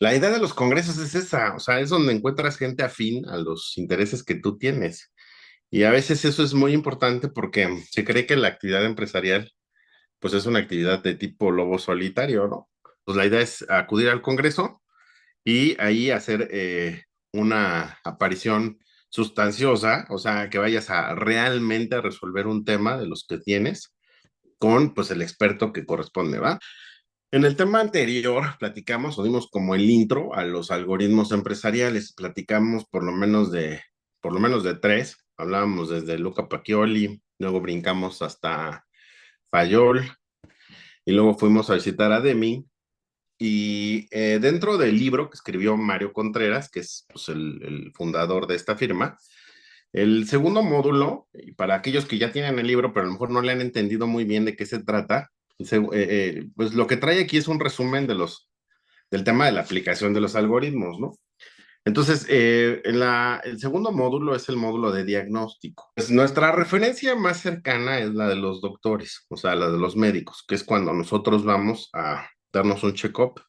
La idea de los congresos es esa, o sea, es donde encuentras gente afín a los intereses que tú tienes. Y a veces eso es muy importante porque se cree que la actividad empresarial, pues es una actividad de tipo lobo solitario, ¿no? Pues la idea es acudir al congreso y ahí hacer una aparición sustanciosa, o sea, que vayas a realmente resolver un tema de los que tienes con, pues, el experto que corresponde, ¿va? En el tema anterior platicamos o dimos como el intro a los algoritmos empresariales. Platicamos por lo menos de tres. Hablábamos desde Luca Pacioli, luego brincamos hasta Fayol y luego fuimos a visitar a Deming. Y dentro del libro que escribió Mario Contreras, que es pues, el fundador de esta firma, el segundo módulo, y para aquellos que ya tienen el libro, pero a lo mejor no le han entendido muy bien de qué se trata, pues lo que trae aquí es un resumen del tema de la aplicación de los algoritmos, ¿no? Entonces, el segundo módulo es el módulo de diagnóstico. Pues nuestra referencia más cercana es la de los doctores, o sea, la de los médicos, que es cuando nosotros vamos a darnos un check-up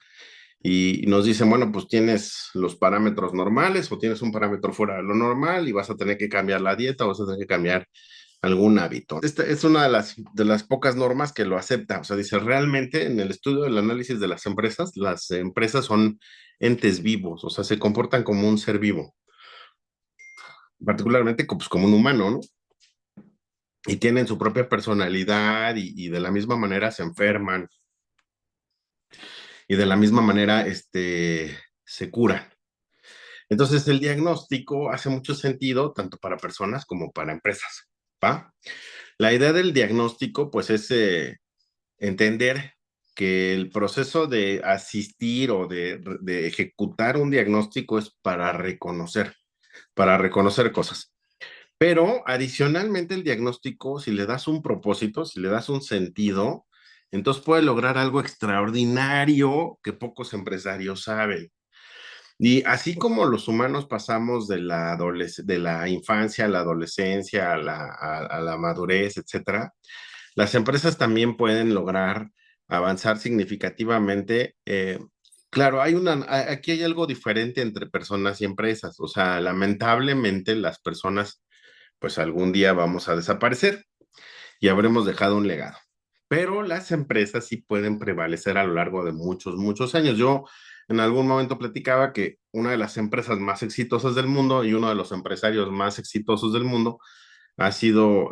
y nos dicen, bueno, pues tienes los parámetros normales o tienes un parámetro fuera de lo normal y vas a tener que cambiar la dieta o vas a tener que cambiar algún hábito. Esta es una de las pocas normas que lo acepta. O sea, dice, realmente en el estudio del análisis de las empresas son entes vivos, o sea, se comportan como un ser vivo, particularmente pues, como un humano, ¿no? Y tienen su propia personalidad y de la misma manera se enferman y de la misma manera se curan. Entonces, el diagnóstico hace mucho sentido tanto para personas como para empresas, ¿va? La idea del diagnóstico, pues, es entender que el proceso de asistir o de ejecutar un diagnóstico es para reconocer cosas. Pero adicionalmente el diagnóstico, si le das un propósito, si le das un sentido, entonces puede lograr algo extraordinario que pocos empresarios saben. Y así como los humanos pasamos de la infancia a la adolescencia, a la madurez, etcétera, las empresas también pueden lograr avanzar significativamente. Claro, aquí hay algo diferente entre personas y empresas. O sea, lamentablemente las personas, pues algún día vamos a desaparecer y habremos dejado un legado. Pero las empresas sí pueden prevalecer a lo largo de muchos, muchos años. Yo en algún momento platicaba que una de las empresas más exitosas del mundo y uno de los empresarios más exitosos del mundo ha sido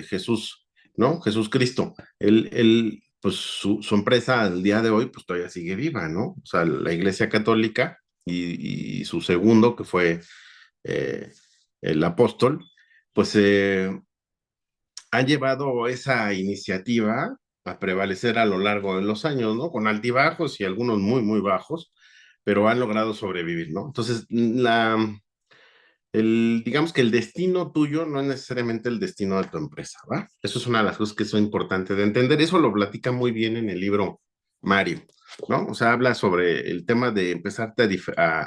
Jesús, ¿no? Jesús Cristo. Pues su empresa al día de hoy, pues todavía sigue viva, ¿no? O sea, la Iglesia Católica y su segundo, que fue eh, el apóstol, pues han llevado esa iniciativa a prevalecer a lo largo de los años, ¿no? Con altibajos y algunos muy, muy bajos, pero han logrado sobrevivir, ¿no? Entonces, digamos que el destino tuyo no es necesariamente el destino de tu empresa, ¿va? Eso es una de las cosas que son importantes de entender. Eso lo platica muy bien en el libro Mario, ¿no? O sea, habla sobre el tema de empezarte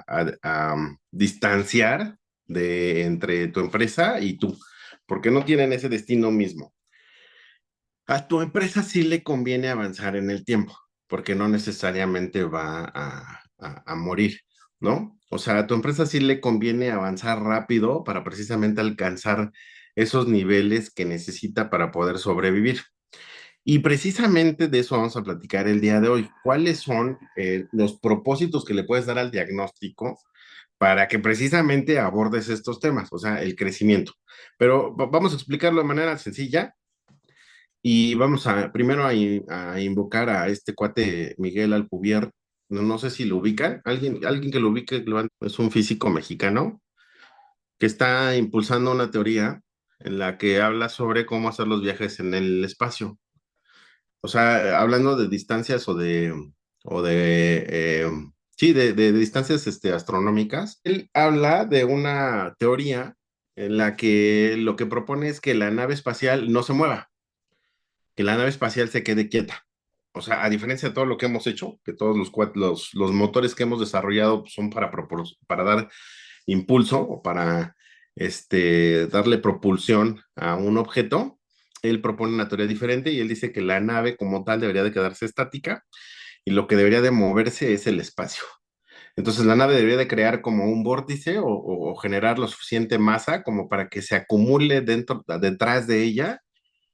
a distanciar entre tu empresa y tú, porque no tienen ese destino mismo. A tu empresa sí le conviene avanzar en el tiempo, porque no necesariamente va a morir, ¿no? O sea, a tu empresa sí le conviene avanzar rápido para precisamente alcanzar esos niveles que necesita para poder sobrevivir. Y precisamente de eso vamos a platicar el día de hoy. ¿Cuáles son los propósitos que le puedes dar al diagnóstico para que precisamente abordes estos temas? O sea, el crecimiento. Pero vamos a explicarlo de manera sencilla y vamos primero a invocar a este cuate Miguel Alcubierre. No, no sé si lo ubican. Alguien que lo ubique, es un físico mexicano que está impulsando una teoría en la que habla sobre cómo hacer los viajes en el espacio. O sea, hablando de distancias o de, sí, de distancias astronómicas. Él habla de una teoría en la que lo que propone es que la nave espacial no se mueva, que la nave espacial se quede quieta. O sea, a diferencia de todo lo que hemos hecho, que todos los motores que hemos desarrollado pues, son para dar impulso o para darle propulsión a un objeto, él propone una teoría diferente y él dice que la nave como tal debería de quedarse estática y lo que debería de moverse es el espacio. Entonces la nave debería de crear como un vórtice o generar lo suficiente masa como para que se acumule detrás de ella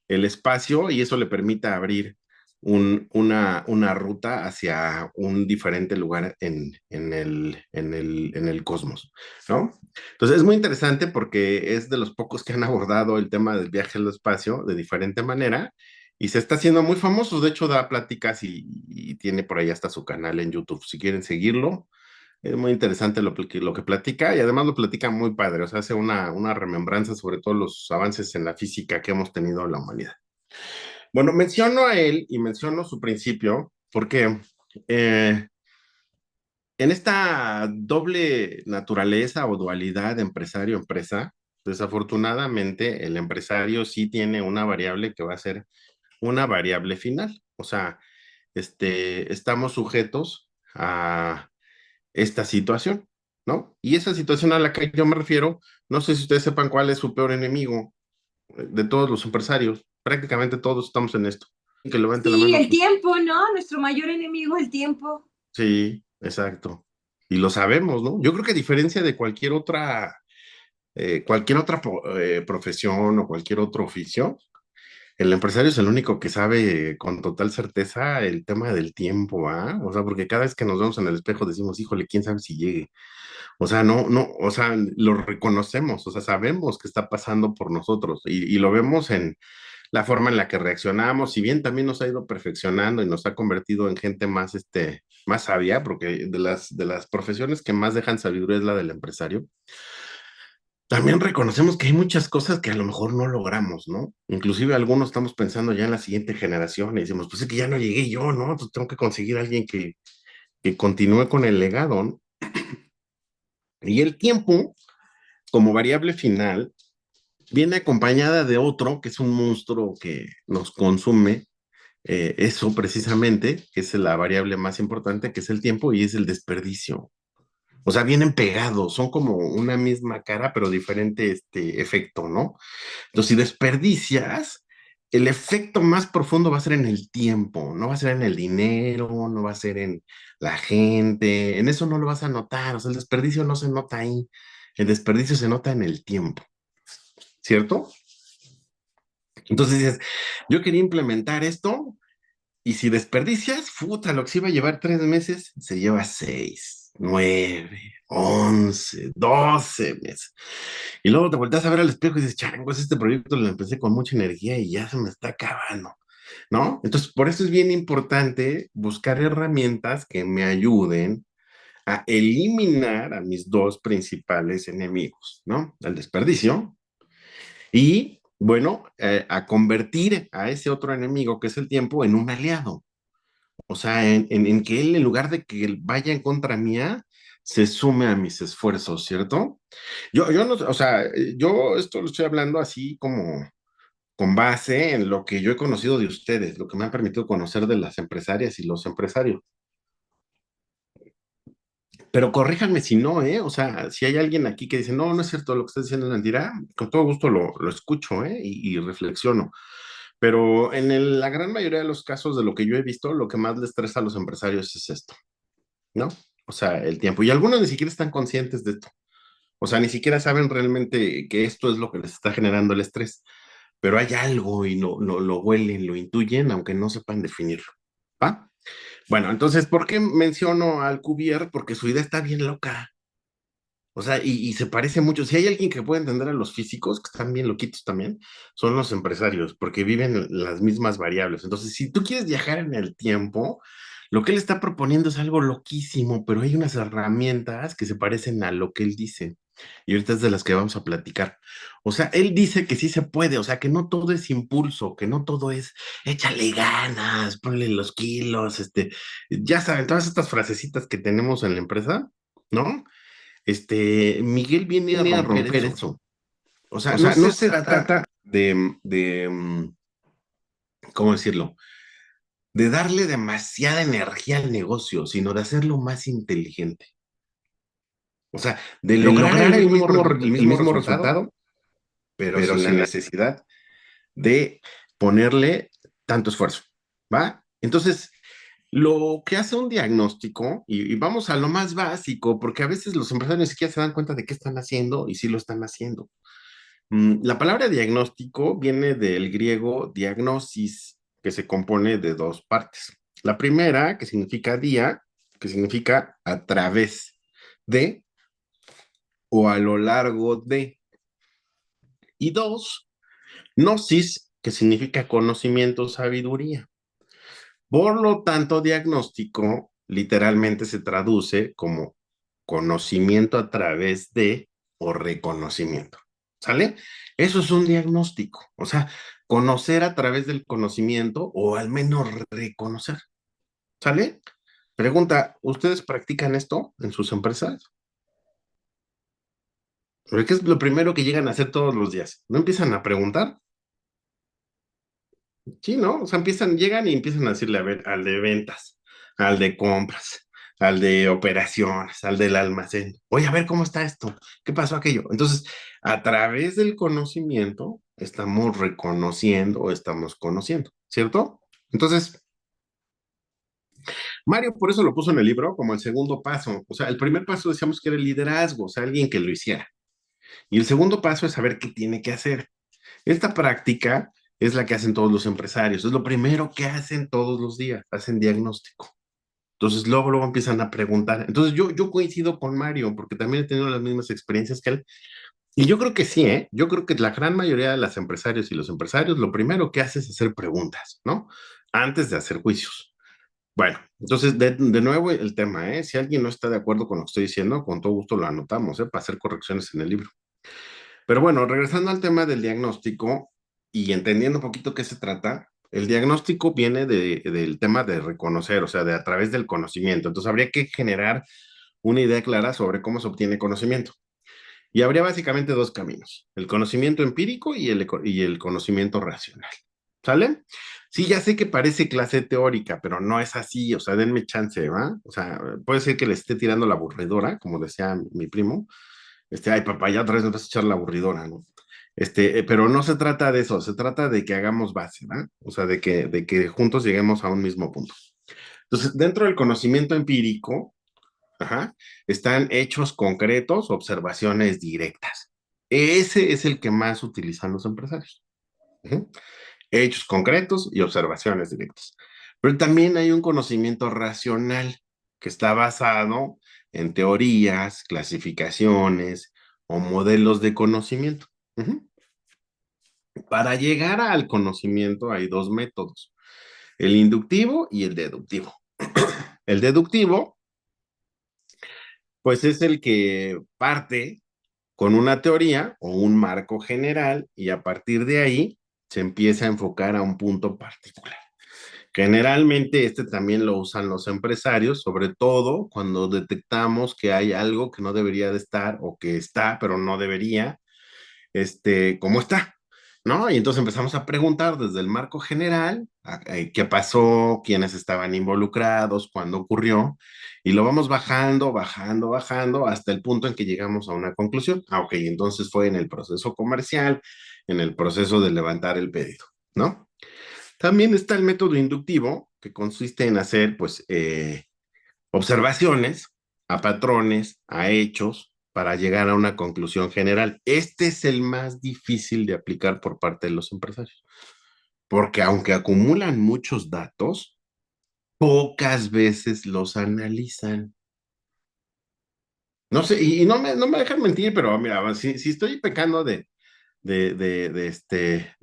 el espacio y eso le permita abrir una ruta hacia un diferente lugar en el cosmos, ¿no? Entonces es muy interesante porque es de los pocos que han abordado el tema del viaje al espacio de diferente manera y se está haciendo muy famoso. De hecho, da pláticas y tiene por ahí hasta su canal en YouTube. Si quieren seguirlo, es muy interesante lo que platica y además lo platica muy padre. O sea, hace una remembranza sobre todos los avances en la física que hemos tenido en la humanidad. Bueno, menciono a él y menciono su principio porque eh, en esta doble naturaleza o dualidad de empresario-empresa, desafortunadamente el empresario sí tiene una variable que va a ser una variable final. O sea, estamos sujetos a esta situación, ¿no? Y esa situación a la que yo me refiero, no sé si ustedes sepan cuál es su peor enemigo de todos los empresarios. Prácticamente todos estamos en esto. Que levante la Sí, mano. el tiempo, ¿no? Nuestro mayor enemigo es el tiempo. Sí, exacto. Y lo sabemos, ¿no? Yo creo que a diferencia de cualquier otra profesión o cualquier otro oficio, el empresario es el único que sabe con total certeza el tema del tiempo, ¿ah? O sea, porque cada vez que nos vemos en el espejo decimos, híjole, quién sabe si llegue. O sea, no, o sea, lo reconocemos, o sea, sabemos que está pasando por nosotros y lo vemos en la forma en la que reaccionamos, si bien también nos ha ido perfeccionando y nos ha convertido en gente más, más sabia, porque de las profesiones que más dejan sabiduría es la del empresario, también reconocemos que hay muchas cosas que a lo mejor no logramos, ¿no? Inclusive algunos estamos pensando ya en la siguiente generación y decimos, pues es que ya no llegué yo, ¿no? Entonces tengo que conseguir a alguien que continúe con el legado, ¿no? Y el tiempo, como variable final, viene acompañada de otro, que es un monstruo que nos consume, eso precisamente, que es la variable más importante, que es el tiempo y es el desperdicio. O sea, vienen pegados, son como una misma cara, pero diferente efecto, ¿no? Entonces, si desperdicias, el efecto más profundo va a ser en el tiempo, no va a ser en el dinero, no va a ser en la gente, en eso no lo vas a notar, o sea, el desperdicio no se nota ahí, el desperdicio se nota en el tiempo, ¿cierto? Entonces dices, yo quería implementar esto, y si desperdicias, puta, lo que se iba a llevar 3 meses, se lleva 6, 9, 11, 12 meses. Y luego te volteas a ver al espejo y dices, changos, este proyecto lo empecé con mucha energía y ya se me está acabando, ¿no? Entonces, por eso es bien importante buscar herramientas que me ayuden a eliminar a mis dos principales enemigos, ¿no? El desperdicio y, bueno, a convertir a ese otro enemigo que es el tiempo en un aliado. O sea, en que él, en lugar de que él vaya en contra mía, se sume a mis esfuerzos, ¿cierto? Yo no, o sea, yo esto lo estoy hablando así como con base en lo que yo he conocido de ustedes, lo que me ha permitido conocer de las empresarias y los empresarios. Pero corríjanme si no, ¿eh? O sea, si hay alguien aquí que dice, no, no es cierto, lo que está diciendo es mentira, con todo gusto lo escucho, ¿eh? Y reflexiono. Pero en la gran mayoría de los casos de lo que yo he visto, lo que más le estresa a los empresarios es esto, ¿no? O sea, el tiempo. Y algunos ni siquiera están conscientes de esto. O sea, ni siquiera saben realmente que esto es lo que les está generando el estrés. Pero hay algo y lo huelen, lo intuyen, aunque no sepan definirlo. ¿Va? Bueno, entonces, ¿por qué menciono al Cuvier? Porque su idea está bien loca. O sea, y se parece mucho. Si hay alguien que puede entender a los físicos, que están bien loquitos también, son los empresarios, porque viven las mismas variables. Entonces, si tú quieres viajar en el tiempo, lo que él está proponiendo es algo loquísimo, pero hay unas herramientas que se parecen a lo que él dice. Y ahorita es de las que vamos a platicar. O sea, él dice que sí se puede, o sea, que no todo es impulso, que no todo es échale ganas, ponle los kilos, ya saben, todas estas frasecitas que tenemos en la empresa, ¿no? Miguel viene a Viene a romper romper eso. eso. O sea, O no sea, no se se trata trata, ¿cómo decirlo? De darle demasiada energía al negocio, sino de hacerlo más inteligente. O sea, de de lograr lograr el el mismo mismo resultado, resultado, pero pero sin la sin necesidad de ponerle tanto esfuerzo, ¿va? Entonces, Lo que hace un diagnóstico, y vamos a lo más básico, porque a veces los empresarios ni siquiera se dan cuenta de qué están haciendo y sí lo están haciendo. La palabra diagnóstico viene del griego diagnosis, que se compone de dos partes. La primera, que significa día, que significa a través de o a lo largo de. Y dos, gnosis, que significa conocimiento, sabiduría. Por lo tanto, diagnóstico literalmente se traduce como conocimiento a través de o reconocimiento. ¿Sale? Eso es un diagnóstico, o sea, conocer a través del conocimiento o al menos reconocer. ¿Sale? Pregunta, ¿ustedes practican esto en sus empresas? Porque es lo primero que llegan a hacer todos los días. ¿No empiezan a preguntar? Sí, ¿no? O sea, llegan y empiezan a decirle, a ver, al de ventas, al de compras, al de operaciones, al del almacén. Oye, a ver cómo está esto, qué pasó aquello. Entonces, a través del conocimiento, estamos reconociendo o estamos conociendo, ¿cierto? Entonces, Mario por eso lo puso en el libro como el segundo paso. O sea, el primer paso decíamos que era el liderazgo, o sea, alguien que lo hiciera. Y el segundo paso es saber qué tiene que hacer. Esta práctica es la que hacen todos los empresarios, es lo primero que hacen todos los días, hacen diagnóstico. Entonces luego empiezan a preguntar. Entonces yo coincido con Mario porque también he tenido las mismas experiencias que él. Y yo creo que sí, ¿eh? Yo creo que la gran mayoría de las empresarios y los empresarios lo primero que hacen es hacer preguntas, ¿no? Antes de hacer juicios. Bueno, entonces de nuevo el tema, ¿eh? Si alguien no está de acuerdo con lo que estoy diciendo, con todo gusto lo anotamos, ¿eh? Para hacer correcciones en el libro. Pero bueno, regresando al tema del diagnóstico y entendiendo un poquito qué se trata, el diagnóstico viene del tema de reconocer, o sea, de a través del conocimiento. Entonces habría que generar una idea clara sobre cómo se obtiene conocimiento. Y habría básicamente dos caminos, el conocimiento empírico y el conocimiento racional. ¿Sale? Sí, ya sé que parece clase teórica, pero no es así, o sea, denme chance, ¿va? O sea, puede ser que le esté tirando la aburridora, como decía mi primo, ay, papá, ya otra vez nos vas a echar la aburridora, ¿no? Pero no se trata de eso, se trata de que hagamos base, ¿verdad? O sea, de que juntos lleguemos a un mismo punto. Entonces, dentro del conocimiento empírico, ajá, están hechos concretos, observaciones directas. Ese es el que más utilizan los empresarios. Ujú. Hechos concretos y observaciones directas. Pero también hay un conocimiento racional que está basado en teorías, clasificaciones o modelos de conocimiento. Ujú. Para llegar al conocimiento hay dos métodos, el inductivo y el deductivo. El deductivo, pues es el que parte con una teoría o un marco general y a partir de ahí se empieza a enfocar a un punto particular. Generalmente también lo usan los empresarios, sobre todo cuando detectamos que hay algo que no debería de estar o que está, pero no debería, ¿cómo está? ¿No? Y entonces empezamos a preguntar desde el marco general, qué pasó, quiénes estaban involucrados, cuándo ocurrió, y lo vamos bajando, bajando, bajando, hasta el punto en que llegamos a una conclusión. Ok, entonces fue en el proceso comercial, en el proceso de levantar el pedido, ¿no? También está el método inductivo, que consiste en hacer, pues, observaciones a patrones, a hechos, para llegar a una conclusión general. Este es el más difícil de aplicar por parte de los empresarios, porque aunque acumulan muchos datos, pocas veces los analizan. No sé, y no me dejan mentir, pero mira, si estoy pecando de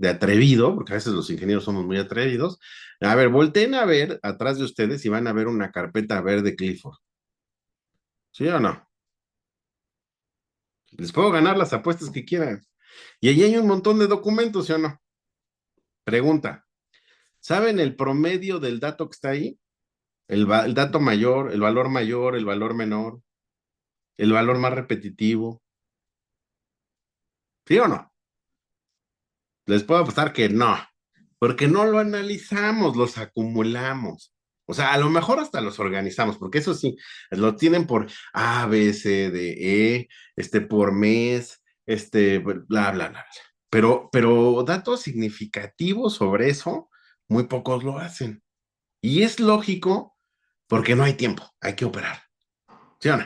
atrevido, porque a veces los ingenieros somos muy atrevidos. A ver, volteen a ver atrás de ustedes y van a ver una carpeta verde Clifford. ¿Sí o no? Les puedo ganar las apuestas que quieran. Y allí hay un montón de documentos, ¿sí o no? Pregunta, ¿saben el promedio del dato que está ahí? El dato mayor, el valor menor, el valor más repetitivo. ¿Sí o no? Les puedo apostar que no, porque no lo analizamos, los acumulamos. O sea, a lo mejor hasta los organizamos, porque eso sí, lo tienen por A, B, C, D, E, por mes, bla, bla, bla, bla. Pero datos significativos sobre eso, muy pocos lo hacen. Y es lógico porque no hay tiempo, hay que operar. ¿Sí o no?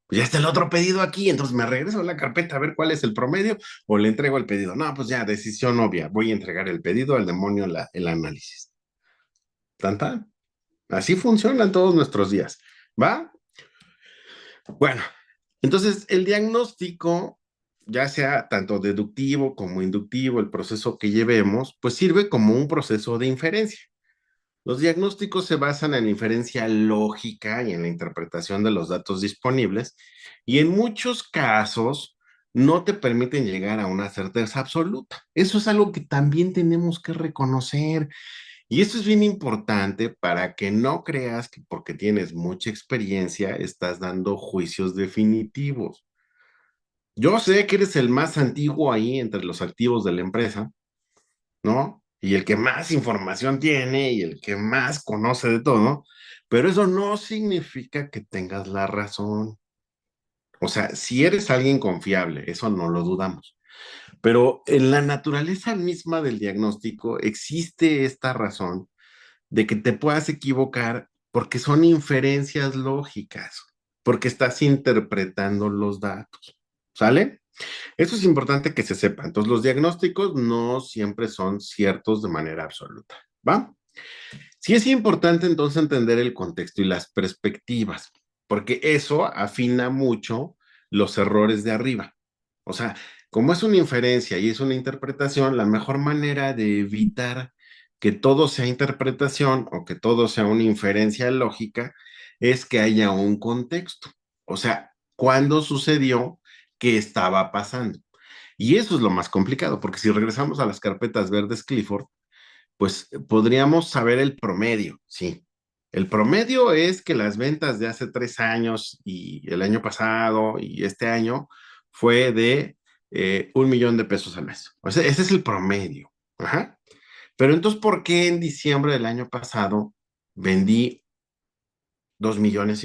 Pues ya está el otro pedido aquí, entonces me regreso a la carpeta a ver cuál es el promedio o le entrego el pedido. No, pues ya, decisión obvia, voy a entregar el pedido al demonio el análisis. Tan, tan. Así funcionan todos nuestros días. ¿Va? Bueno, entonces el diagnóstico, ya sea tanto deductivo como inductivo, el proceso que llevemos, pues sirve como un proceso de inferencia. Los diagnósticos se basan en la inferencia lógica y en la interpretación de los datos disponibles y en muchos casos no te permiten llegar a una certeza absoluta. Eso es algo que también tenemos que reconocer y esto es bien importante para que no creas que porque tienes mucha experiencia estás dando juicios definitivos. Yo sé que eres el más antiguo ahí entre los activos de la empresa, ¿no? Y el que más información tiene y el que más conoce de todo, pero eso no significa que tengas la razón. O sea, si eres alguien confiable, eso no lo dudamos. Pero en la naturaleza misma del diagnóstico existe esta razón de que te puedas equivocar porque son inferencias lógicas, porque estás interpretando los datos. ¿Sale? Eso es importante que se sepa. Entonces, los diagnósticos no siempre son ciertos de manera absoluta. ¿Va? Sí es importante entonces entender el contexto y las perspectivas, porque eso afina mucho los errores de arriba. O sea, como es una inferencia y es una interpretación, la mejor manera de evitar que todo sea interpretación o que todo sea una inferencia lógica es que haya un contexto. O sea, ¿cuándo sucedió? ¿Qué estaba pasando? Y eso es lo más complicado, porque si regresamos a las carpetas verdes Clifford, pues podríamos saber el promedio, sí. El promedio es que las ventas de hace 3 años y el año pasado y este año fue de 1 millón de pesos al mes. O sea, ese es el promedio. Ajá. Pero entonces, ¿por qué en diciembre del año pasado vendí 2,5 millones?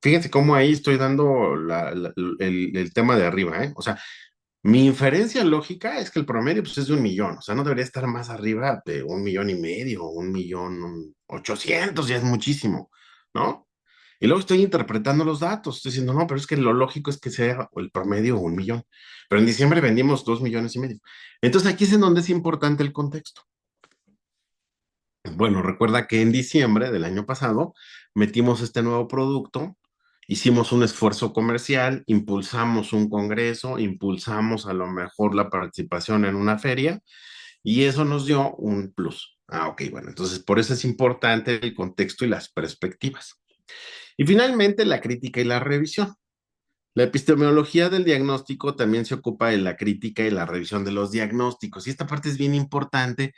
Fíjense cómo ahí estoy dando el tema de arriba, ¿eh? O sea, mi inferencia lógica es que el promedio pues, es de 1 millón, o sea, no debería estar más arriba de 1,5 millones, 1,800,000, ya es muchísimo, ¿no? Y luego estoy interpretando los datos, estoy diciendo, no, pero es que lo lógico es que sea el promedio 1 millón, pero en diciembre vendimos 2,5 millones. Entonces aquí es en donde es importante el contexto. Bueno, recuerda que en diciembre del año pasado metimos este nuevo producto, hicimos un esfuerzo comercial, impulsamos un congreso, impulsamos a lo mejor la participación en una feria y eso nos dio un plus. Ah, ok, bueno, entonces por eso es importante el contexto y las perspectivas. Y finalmente la crítica y la revisión. La epistemología del diagnóstico también se ocupa de la crítica y la revisión de los diagnósticos y esta parte es bien importante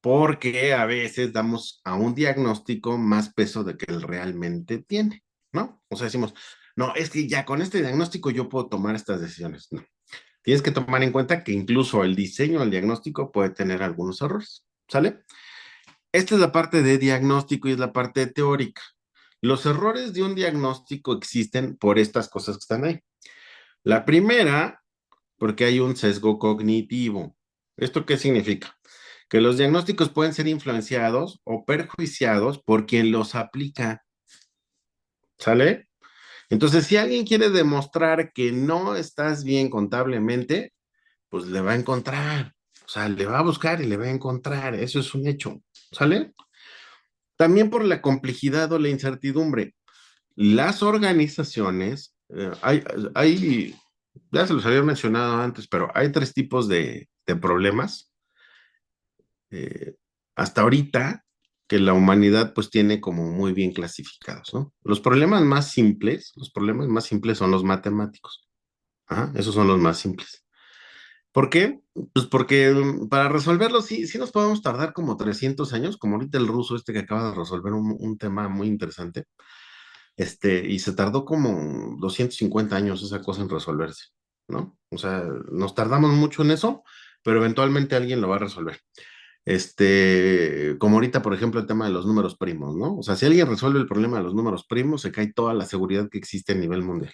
porque a veces damos a un diagnóstico más peso de que él realmente tiene, ¿no? O sea, decimos, no, es que ya con este diagnóstico yo puedo tomar estas decisiones. No, tienes que tomar en cuenta que incluso el diseño del diagnóstico puede tener algunos errores, ¿sale? Esta es la parte de diagnóstico y es la parte teórica. Los errores de un diagnóstico existen por estas cosas que están ahí. La primera, porque hay un sesgo cognitivo. ¿Esto qué significa? Que los diagnósticos pueden ser influenciados o perjuiciados por quien los aplica. ¿Sale? Entonces, si alguien quiere demostrar que no estás bien contablemente, pues le va a encontrar. O sea, le va a buscar y le va a encontrar. Eso es un hecho. ¿Sale? También por la complejidad o la incertidumbre. Las organizaciones, ya se los había mencionado antes, pero hay 3 tipos de problemas eh, hasta ahorita que la humanidad pues tiene como muy bien clasificados, ¿no? Los problemas más simples son los matemáticos. Ajá, esos son los más simples. ¿Por qué? Pues porque para resolverlos sí nos podemos tardar como 300 años, como ahorita el ruso este que acaba de resolver un tema muy interesante, y se tardó como 250 años esa cosa en resolverse, ¿no? O sea, nos tardamos mucho en eso, pero eventualmente alguien lo va a resolver. Como ahorita, por ejemplo, el tema de los números primos, ¿no? O sea, si alguien resuelve el problema de los números primos, se cae toda la seguridad que existe a nivel mundial,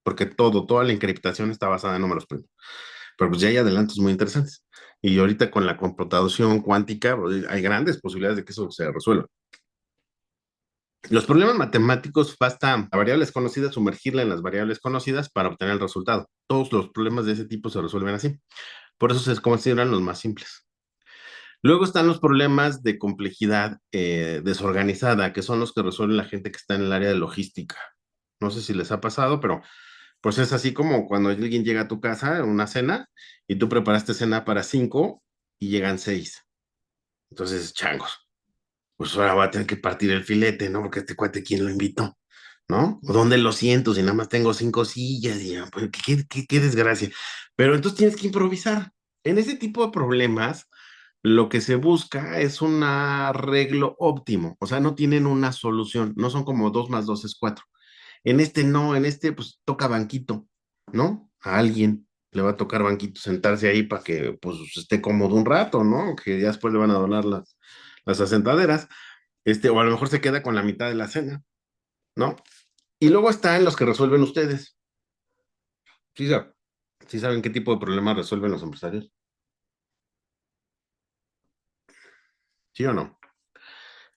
porque toda la encriptación está basada en números primos. Pero pues ya hay adelantos muy interesantes. Y ahorita con la computación cuántica, pues, hay grandes posibilidades de que eso se resuelva. Los problemas matemáticos basta a variables conocidas sumergirla en las variables conocidas para obtener el resultado. Todos los problemas de ese tipo se resuelven así. Por eso se consideran los más simples. Luego están los problemas de complejidad desorganizada, que son los que resuelve la gente que está en el área de logística. No sé si les ha pasado, pero pues es así como cuando alguien llega a tu casa, una cena, y tú preparaste cena para 5 y llegan 6. Entonces, changos, pues ahora va a tener que partir el filete, ¿no? Porque este cuate, ¿quién lo invitó? ¿No? ¿O dónde lo siento si nada más tengo 5 sillas? Y, pues, qué desgracia. Pero entonces tienes que improvisar. En ese tipo de problemas, lo que se busca es un arreglo óptimo, o sea, no tienen una solución, no son como 2 más 2 es 4. En este no, en este pues toca banquito, ¿no? A alguien le va a tocar banquito sentarse ahí para que pues esté cómodo un rato, ¿no? Que ya después le van a donar las asentaderas, o a lo mejor se queda con la mitad de la cena, ¿no? Y luego están los que resuelven ustedes. ¿Sí, sí saben qué tipo de problemas resuelven los empresarios? ¿Sí o no?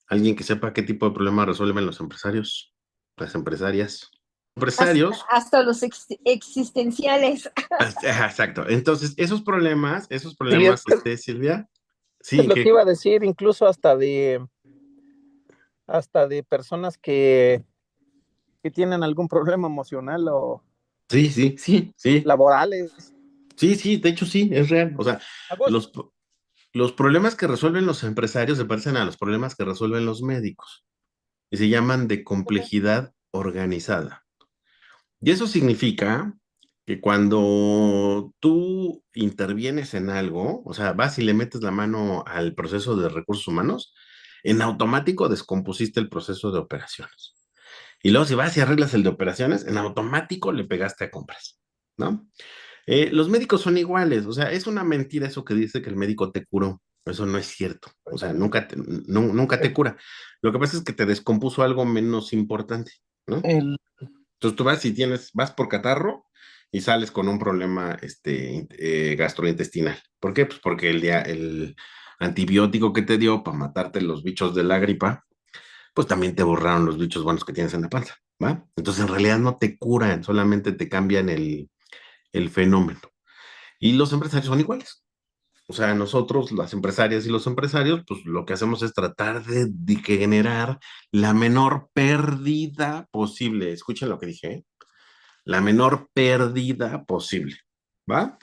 ¿Alguien que sepa qué tipo de problemas resuelven los empresarios? Las empresarias. Empresarios. Hasta los existenciales. Exacto. Entonces, esos Silvia, problemas, Silvia, es sí, lo que que iba a decir, incluso hasta de personas que tienen algún problema emocional o sí, sí, sí, sí, laborales. sí, sí, de hecho sí, es real. O sea, A vos, los, los problemas que resuelven los empresarios se parecen a los problemas que resuelven los médicos y se llaman de complejidad organizada. Y eso significa que cuando tú intervienes en algo, o sea, vas y le metes la mano al proceso de recursos humanos, en automático descompusiste el proceso de operaciones. Y luego si vas y arreglas el de operaciones, en automático le pegaste a compras, ¿no? Los médicos son iguales, o sea, es una mentira eso que dice que el médico te curó. Eso no es cierto, o sea, nunca te cura. Lo que pasa es que te descompuso algo menos importante, ¿no? el, Entonces tú vas y vas por catarro y sales con un problema gastrointestinal. ¿Por qué? Pues porque el antibiótico que te dio para matarte los bichos de la gripa, pues también te borraron los bichos buenos que tienes en la panza, ¿va? Entonces en realidad no te curan, solamente te cambian el fenómeno. Y los empresarios son iguales. O sea, nosotros, las empresarias y los empresarios, pues lo que hacemos es tratar de generar la menor pérdida posible. Escuchen lo que dije, ¿eh? La menor pérdida posible, ¿va?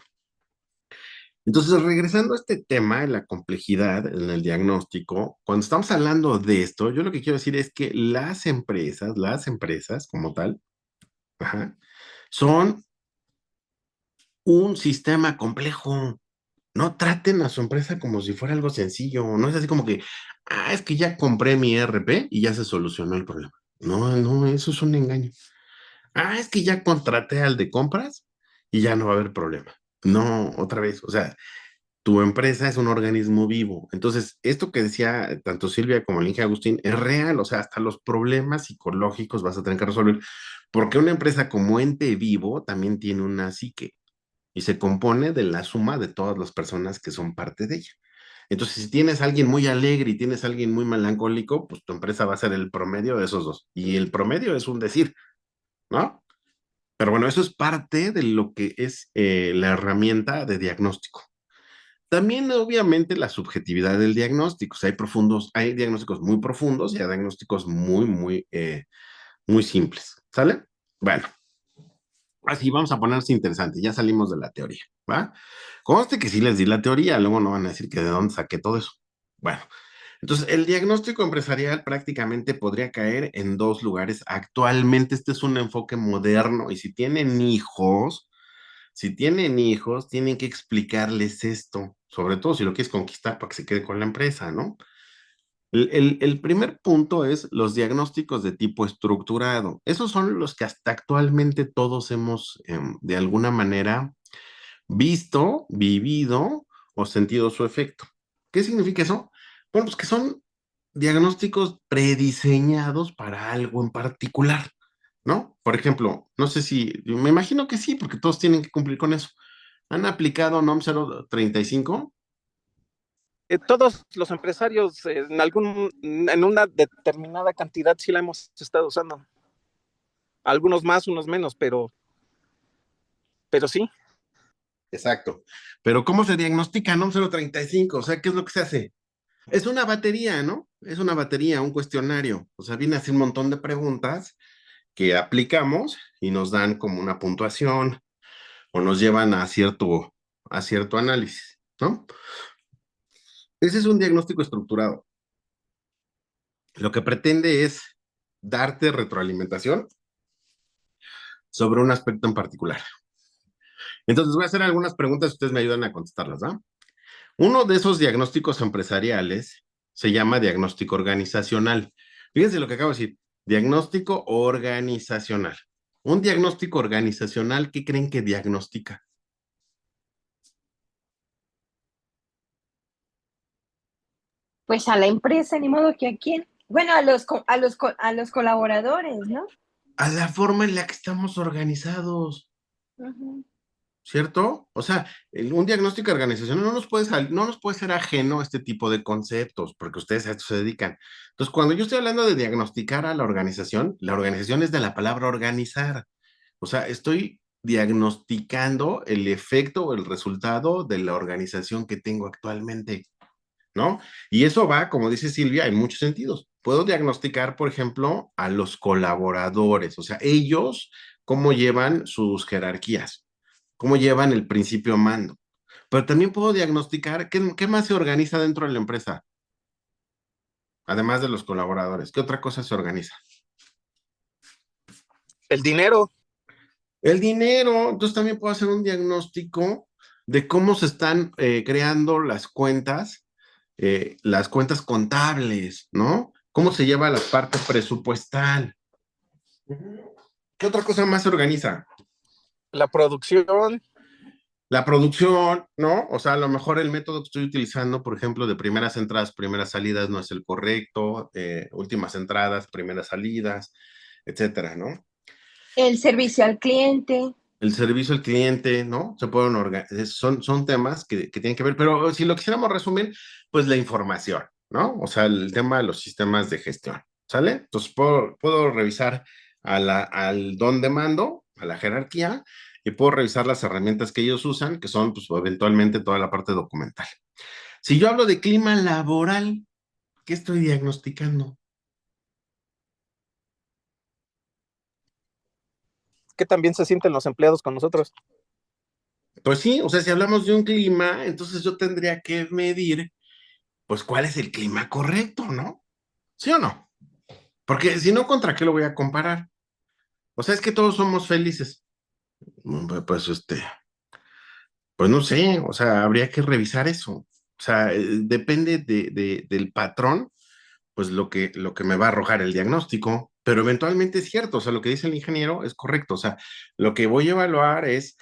Entonces, regresando a este tema de la complejidad en el diagnóstico, cuando estamos hablando de esto, yo lo que quiero decir es que las empresas como tal, ajá, son un sistema complejo. No traten a su empresa como si fuera algo sencillo. No es así como que, es que ya compré mi ERP y ya se solucionó el problema. No, no, eso es un engaño. Es que ya contraté al de compras y ya no va a haber problema. No, otra vez, o sea, tu empresa es un organismo vivo. Entonces, esto que decía tanto Silvia como el Inge Agustín es real, o sea, hasta los problemas psicológicos vas a tener que resolver, porque una empresa como ente vivo también tiene una psique y se compone de la suma de todas las personas que son parte de ella. Entonces, si tienes a alguien muy alegre y tienes a alguien muy melancólico, pues tu empresa va a ser el promedio de esos dos. Y el promedio es un decir, ¿no? Pero bueno, eso es parte de lo que es la herramienta de diagnóstico. También, obviamente, la subjetividad del diagnóstico. O sea, hay diagnósticos muy profundos y hay diagnósticos muy simples. ¿Sale? Bueno, así vamos a ponerse interesante. Ya salimos de la teoría, ¿va? Conste que sí les di la teoría, luego no van a decir que de dónde saqué todo eso. Bueno, entonces el diagnóstico empresarial prácticamente podría caer en dos lugares. Actualmente este es un enfoque moderno y si tienen hijos, tienen que explicarles esto, sobre todo si lo quieres conquistar para que se quede con la empresa, ¿no? El primer punto es los diagnósticos de tipo estructurado. Esos son los que hasta actualmente todos hemos, de alguna manera, visto, vivido o sentido su efecto. ¿Qué significa eso? Bueno, pues que son diagnósticos prediseñados para algo en particular, ¿no? Por ejemplo, no sé si, me imagino que sí, porque todos tienen que cumplir con eso. ¿Han aplicado NOM 035? Todos los empresarios en una determinada cantidad sí la hemos estado usando. Algunos más, unos menos, pero sí. Exacto. Pero ¿cómo se diagnostica? No 035, o sea, ¿qué es lo que se hace? Es una batería, ¿no? Es una batería, un cuestionario. O sea, viene así un montón de preguntas que aplicamos y nos dan como una puntuación o nos llevan a cierto análisis, ¿no? Ese es un diagnóstico estructurado. Lo que pretende es darte retroalimentación sobre un aspecto en particular. Entonces voy a hacer algunas preguntas y ustedes me ayudan a contestarlas, ¿no? Uno de esos diagnósticos empresariales se llama diagnóstico organizacional. Fíjense lo que acabo de decir, diagnóstico organizacional. Un diagnóstico organizacional, ¿qué creen que diagnostica? Pues a la empresa, ni modo que a quién. Bueno, a los colaboradores, ¿no? A la forma en la que estamos organizados. Ujú. ¿Cierto? O sea, un diagnóstico organizacional no nos puede ser ajeno a este tipo de conceptos, porque ustedes a esto se dedican. Entonces, cuando yo estoy hablando de diagnosticar a la organización es de la palabra organizar. O sea, estoy diagnosticando el efecto o el resultado de la organización que tengo actualmente, ¿no? Y eso va, como dice Silvia, en muchos sentidos. Puedo diagnosticar, por ejemplo, a los colaboradores, o sea, ellos, cómo llevan sus jerarquías, cómo llevan el principio mando. Pero también puedo diagnosticar qué más se organiza dentro de la empresa, además de los colaboradores. ¿Qué otra cosa se organiza? El dinero. El dinero. Entonces también puedo hacer un diagnóstico de cómo se están creando las cuentas contables, ¿no? ¿Cómo se lleva la parte presupuestal? ¿Qué otra cosa más se organiza? La producción. La producción, ¿no? O sea, a lo mejor el método que estoy utilizando, por ejemplo, de primeras entradas, primeras salidas, no es el correcto, últimas entradas, primeras salidas, etcétera, ¿no? El servicio al cliente. El servicio al cliente, ¿no? Se pueden son temas que tienen que ver, pero si lo quisiéramos resumir, pues la información, ¿no? O sea, el tema de los sistemas de gestión, ¿sale? Entonces puedo revisar al don de mando, a la jerarquía, y puedo revisar las herramientas que ellos usan, que son, pues, eventualmente toda la parte documental. Si yo hablo de clima laboral, ¿qué estoy diagnosticando? Que también se sienten los empleados con nosotros. Pues sí, o sea, si hablamos de un clima, entonces yo tendría que medir, pues, cuál es el clima correcto, ¿no? ¿Sí o no? Porque si no, ¿contra qué lo voy a comparar? O sea, es que todos somos felices. Pues, pues no sé, o sea, habría que revisar eso. O sea, depende del patrón, pues lo que me va a arrojar el diagnóstico, pero eventualmente es cierto, o sea, lo que dice el ingeniero es correcto, o sea, lo que voy a evaluar es,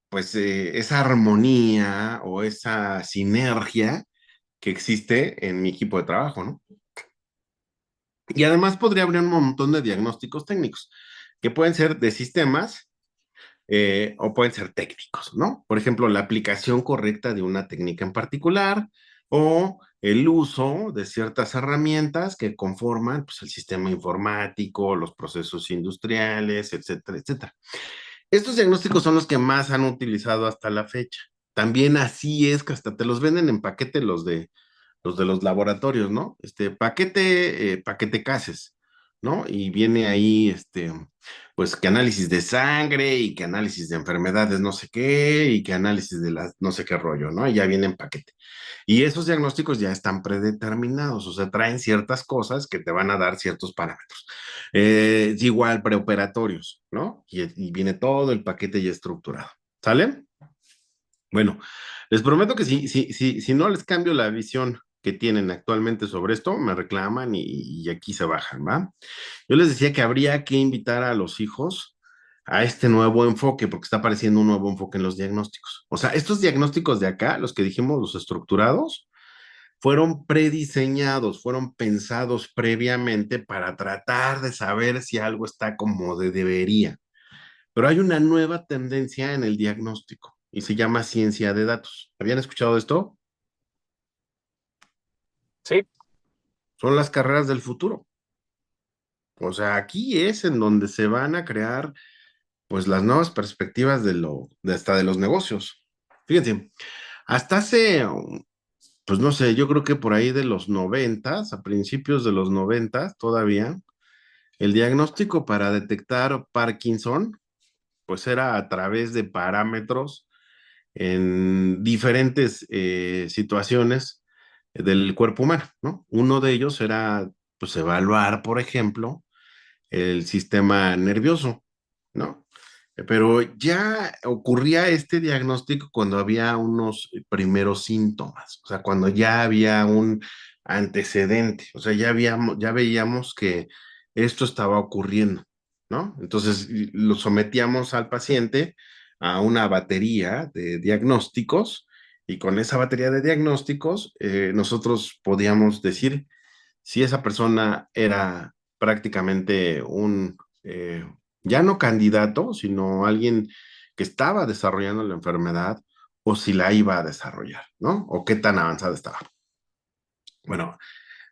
pues, esa armonía o esa sinergia que existe en mi equipo de trabajo, ¿no? Y además podría haber un montón de diagnósticos técnicos que pueden ser de sistemas o pueden ser técnicos, ¿no? Por ejemplo, la aplicación correcta de una técnica en particular o el uso de ciertas herramientas que conforman, pues, el sistema informático, los procesos industriales, etcétera, etcétera. Estos diagnósticos son los que más han utilizado hasta la fecha. También así es que hasta te los venden en paquete los de los laboratorios, ¿no? Paquete CASES, ¿no? Y viene ahí, pues, que análisis de sangre y que análisis de enfermedades no sé qué y que análisis de las no sé qué rollo, ¿no? Y ya viene en paquete. Y esos diagnósticos ya están predeterminados, o sea, traen ciertas cosas que te van a dar ciertos parámetros. Igual preoperatorios, ¿no? Y viene todo el paquete ya estructurado. ¿Sale? Bueno, les prometo que si no les cambio la visión que tienen actualmente sobre esto, me reclaman y aquí se bajan, ¿va? Yo les decía que habría que invitar a los hijos a este nuevo enfoque, porque está apareciendo un nuevo enfoque en los diagnósticos. O sea, estos diagnósticos de acá, los que dijimos, los estructurados, fueron prediseñados, fueron pensados previamente para tratar de saber si algo está como debería. Pero hay una nueva tendencia en el diagnóstico y se llama ciencia de datos. ¿Habían escuchado esto? Sí, son las carreras del futuro. O sea, aquí es en donde se van a crear pues las nuevas perspectivas de hasta de los negocios. Fíjense, hasta hace, pues no sé, yo creo que por ahí de los noventas, a principios de los noventas todavía, el diagnóstico para detectar Parkinson, pues era a través de parámetros en diferentes situaciones del cuerpo humano, ¿no? Uno de ellos era, pues, evaluar, por ejemplo, el sistema nervioso, ¿no? Pero ya ocurría este diagnóstico cuando había unos primeros síntomas, o sea, cuando ya había un antecedente, o sea, ya veíamos que esto estaba ocurriendo, ¿no? Entonces lo sometíamos al paciente a una batería de diagnósticos y con esa batería de diagnósticos nosotros podíamos decir si esa persona era prácticamente un, ya no candidato, sino alguien que estaba desarrollando la enfermedad o si la iba a desarrollar, ¿no? O qué tan avanzada estaba. Bueno,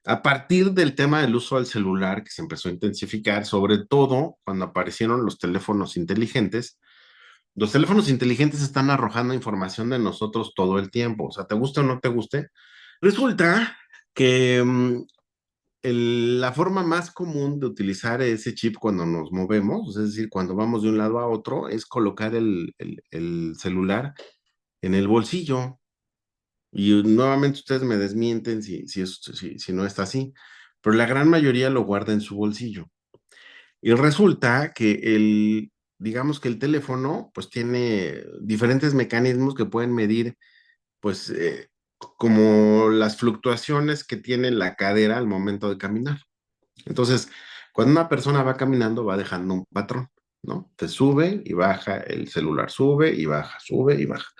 a partir del tema del uso del celular que se empezó a intensificar, sobre todo cuando aparecieron los teléfonos inteligentes están arrojando información de nosotros todo el tiempo, o sea, te guste o no te guste. Resulta que la forma más común de utilizar ese chip cuando nos movemos, es decir, cuando vamos de un lado a otro, es colocar el celular en el bolsillo. Y nuevamente ustedes me desmienten si no está así, pero la gran mayoría lo guarda en su bolsillo. Y resulta que digamos que el teléfono, pues tiene diferentes mecanismos que pueden medir, pues, como las fluctuaciones que tiene la cadera al momento de caminar. Entonces, cuando una persona va caminando, va dejando un patrón, ¿no? Te sube y baja el celular, sube y baja, sube y baja.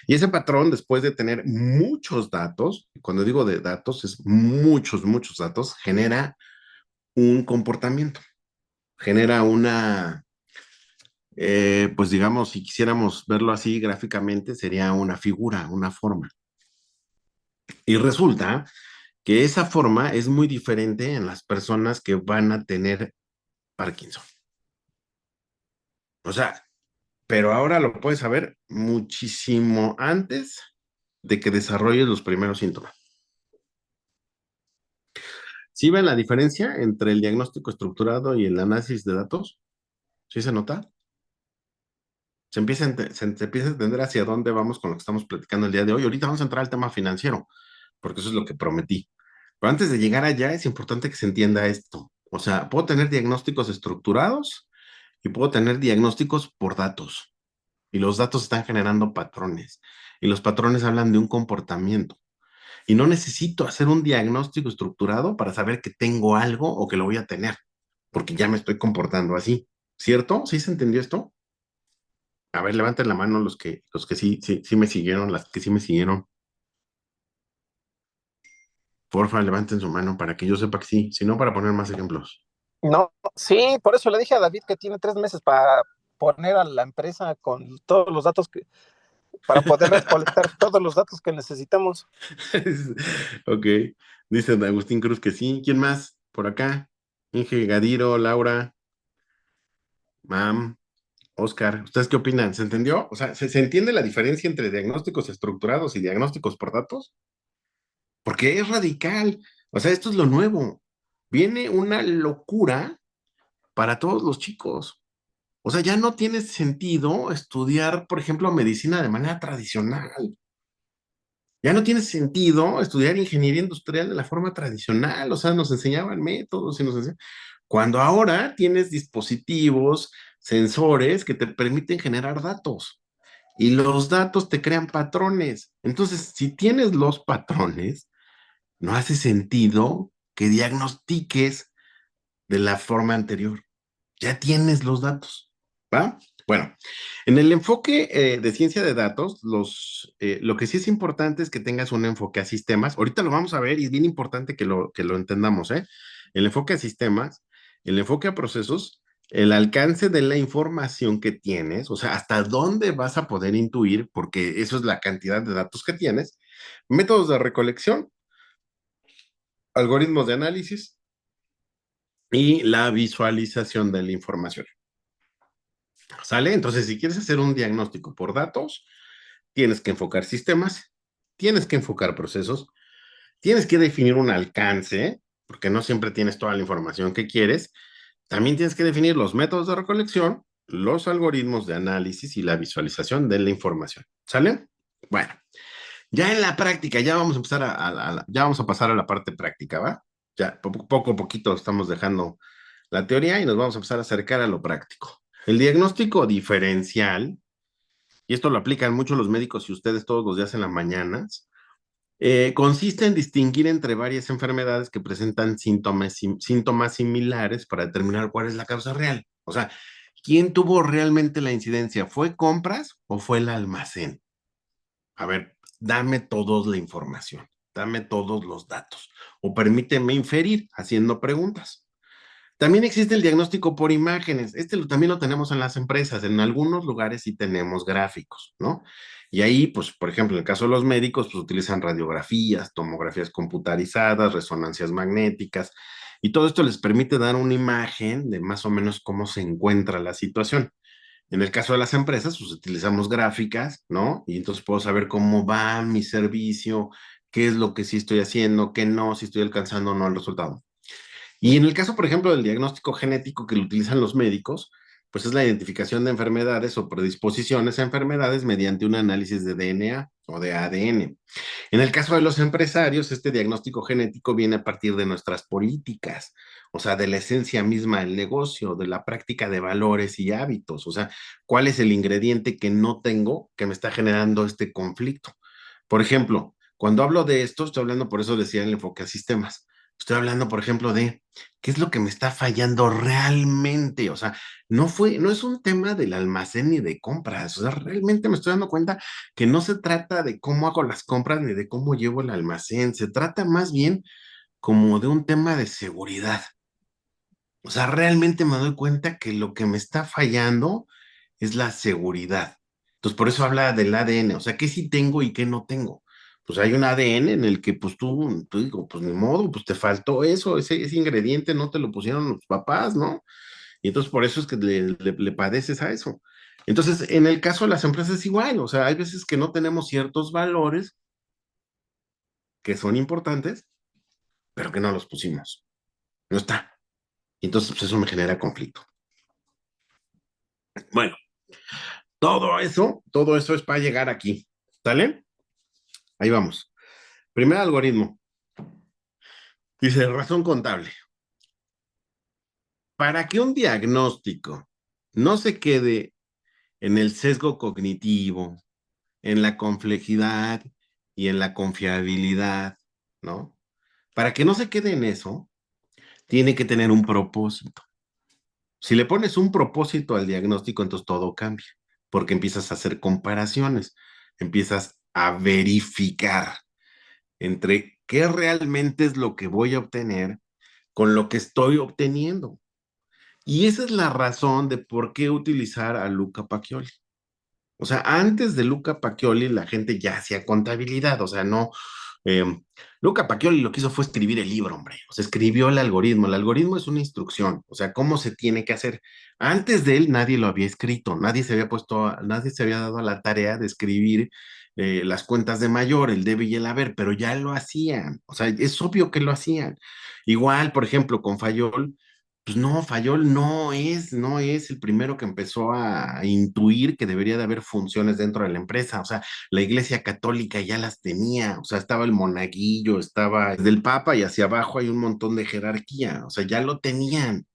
Y ese patrón, después de tener muchos datos, y cuando digo de datos, es muchos, muchos datos, genera un comportamiento, genera pues digamos, si quisiéramos verlo así gráficamente, sería una figura, una forma. Y resulta que esa forma es muy diferente en las personas que van a tener Parkinson. O sea, pero ahora lo puedes saber muchísimo antes de que desarrolles los primeros síntomas. ¿Sí ven la diferencia entre el diagnóstico estructurado y el análisis de datos? ¿Sí se nota? Se empieza a entender hacia dónde vamos con lo que estamos platicando el día de hoy. Ahorita vamos a entrar al tema financiero, porque eso es lo que prometí. Pero antes de llegar allá, es importante que se entienda esto. O sea, puedo tener diagnósticos estructurados y puedo tener diagnósticos por datos. Y los datos están generando patrones. Y los patrones hablan de un comportamiento. Y no necesito hacer un diagnóstico estructurado para saber que tengo algo o que lo voy a tener, porque ya me estoy comportando así. ¿Cierto? ¿Sí se entendió esto? A ver, levanten la mano los que sí me siguieron, las que sí me siguieron. Porfa, levanten su mano para que yo sepa que sí, si no, para poner más ejemplos. no, sí, por eso le dije a David que tiene 3 meses para poner a la empresa con todos los datos para poder recolectar todos los datos que necesitamos. Ok, dice Agustín Cruz que sí. ¿Quién más? Por acá. Inge, Gadiro, Laura, Mam, Oscar. ¿Ustedes qué opinan? ¿Se entendió? O sea, ¿se entiende la diferencia entre diagnósticos estructurados y diagnósticos por datos? Porque es radical. O sea, esto es lo nuevo. Viene una locura para todos los chicos. O sea, ya no tiene sentido estudiar, por ejemplo, medicina de manera tradicional. Ya no tiene sentido estudiar ingeniería industrial de la forma tradicional. O sea, nos enseñaban métodos y cuando ahora tienes dispositivos, sensores que te permiten generar datos y los datos te crean patrones. Entonces, si tienes los patrones, no hace sentido que diagnostiques de la forma anterior. Ya tienes los datos, ¿va? Bueno, en el enfoque de ciencia de datos, lo que sí es importante es que tengas un enfoque a sistemas. Ahorita lo vamos a ver y es bien importante que lo entendamos, ¿eh? El enfoque a sistemas, el enfoque a procesos, el alcance de la información que tienes, o sea, hasta dónde vas a poder intuir, porque eso es la cantidad de datos que tienes, métodos de recolección algoritmos de análisis y la visualización de la información. ¿Sale? Entonces, si quieres hacer un diagnóstico por datos, tienes que enfocar sistemas, tienes que enfocar procesos, tienes que definir un alcance, porque no siempre tienes toda la información que quieres. También tienes que definir los métodos de recolección, los algoritmos de análisis y la visualización de la información. ¿Sale? Bueno, ya en la práctica, ya vamos a empezar ya vamos a pasar a la parte práctica, ¿va? Ya poco a poquito estamos dejando la teoría y nos vamos a empezar a acercar a lo práctico. El diagnóstico diferencial, y esto lo aplican mucho los médicos y ustedes todos los días en las mañanas, consiste en distinguir entre varias enfermedades que presentan síntomas similares para determinar cuál es la causa real. O sea, ¿quién tuvo realmente la incidencia? ¿Fue compras o fue el almacén? A ver, dame toda la información, dame todos los datos o permíteme inferir haciendo preguntas. También existe el diagnóstico por imágenes. También lo tenemos en las empresas. En algunos lugares sí tenemos gráficos, ¿no? Y ahí, pues, por ejemplo, en el caso de los médicos, pues utilizan radiografías, tomografías computarizadas, resonancias magnéticas, y todo esto les permite dar una imagen de más o menos cómo se encuentra la situación. En el caso de las empresas, pues utilizamos gráficas, ¿no? Y entonces puedo saber cómo va mi servicio, qué es lo que sí estoy haciendo, qué no, si estoy alcanzando o no el resultado. Y en el caso, por ejemplo, del diagnóstico genético que lo utilizan los médicos, pues es la identificación de enfermedades o predisposiciones a enfermedades mediante un análisis de DNA o de ADN. En el caso de los empresarios, este diagnóstico genético viene a partir de nuestras políticas, o sea, de la esencia misma del negocio, de la práctica de valores y hábitos, o sea, cuál es el ingrediente que no tengo que me está generando este conflicto. Por ejemplo, cuando hablo de esto, estoy hablando, por eso decía el enfoque a sistemas. Estoy hablando, por ejemplo, de qué es lo que me está fallando realmente. O sea, no es un tema del almacén ni de compras. O sea, realmente me estoy dando cuenta que no se trata de cómo hago las compras ni de cómo llevo el almacén. Se trata más bien como de un tema de seguridad. O sea, realmente me doy cuenta que lo que me está fallando es la seguridad. Entonces, por eso habla del ADN, o sea, qué sí tengo y qué no tengo. Pues hay un ADN en el que pues tú digo, pues ni modo, pues te faltó eso, ese ingrediente no te lo pusieron los papás, ¿no? Y entonces por eso es que le padeces a eso. Entonces, en el caso de las empresas es igual, o sea, hay veces que no tenemos ciertos valores que son importantes, pero que no los pusimos. No está. Y entonces, pues eso me genera conflicto. Bueno, todo eso es para llegar aquí. ¿Sale? Ahí vamos. Primer algoritmo. Dice razón contable. Para que un diagnóstico no se quede en el sesgo cognitivo, en la complejidad y en la confiabilidad, ¿no? Para que no se quede en eso, tiene que tener un propósito. Si le pones un propósito al diagnóstico, entonces todo cambia, porque empiezas a hacer comparaciones, empiezas a verificar entre qué realmente es lo que voy a obtener con lo que estoy obteniendo. Y esa es la razón de por qué utilizar a Luca Pacioli. O sea, antes de Luca Pacioli la gente ya hacía contabilidad, o sea, no. eh, Luca Pacioli lo que hizo fue escribir el libro, hombre. O sea, escribió el algoritmo. El algoritmo es una instrucción, o sea, cómo se tiene que hacer. Antes de él nadie lo había escrito, nadie se había dado a la tarea de escribir las cuentas de mayor, el debe y el haber, pero ya lo hacían. O sea, es obvio que lo hacían. Igual, por ejemplo, con Fayol, pues no, Fayol no es el primero que empezó a intuir que debería de haber funciones dentro de la empresa. O sea, la Iglesia Católica ya las tenía. O sea, estaba el monaguillo, estaba del Papa y hacia abajo hay un montón de jerarquía. O sea, ya lo tenían.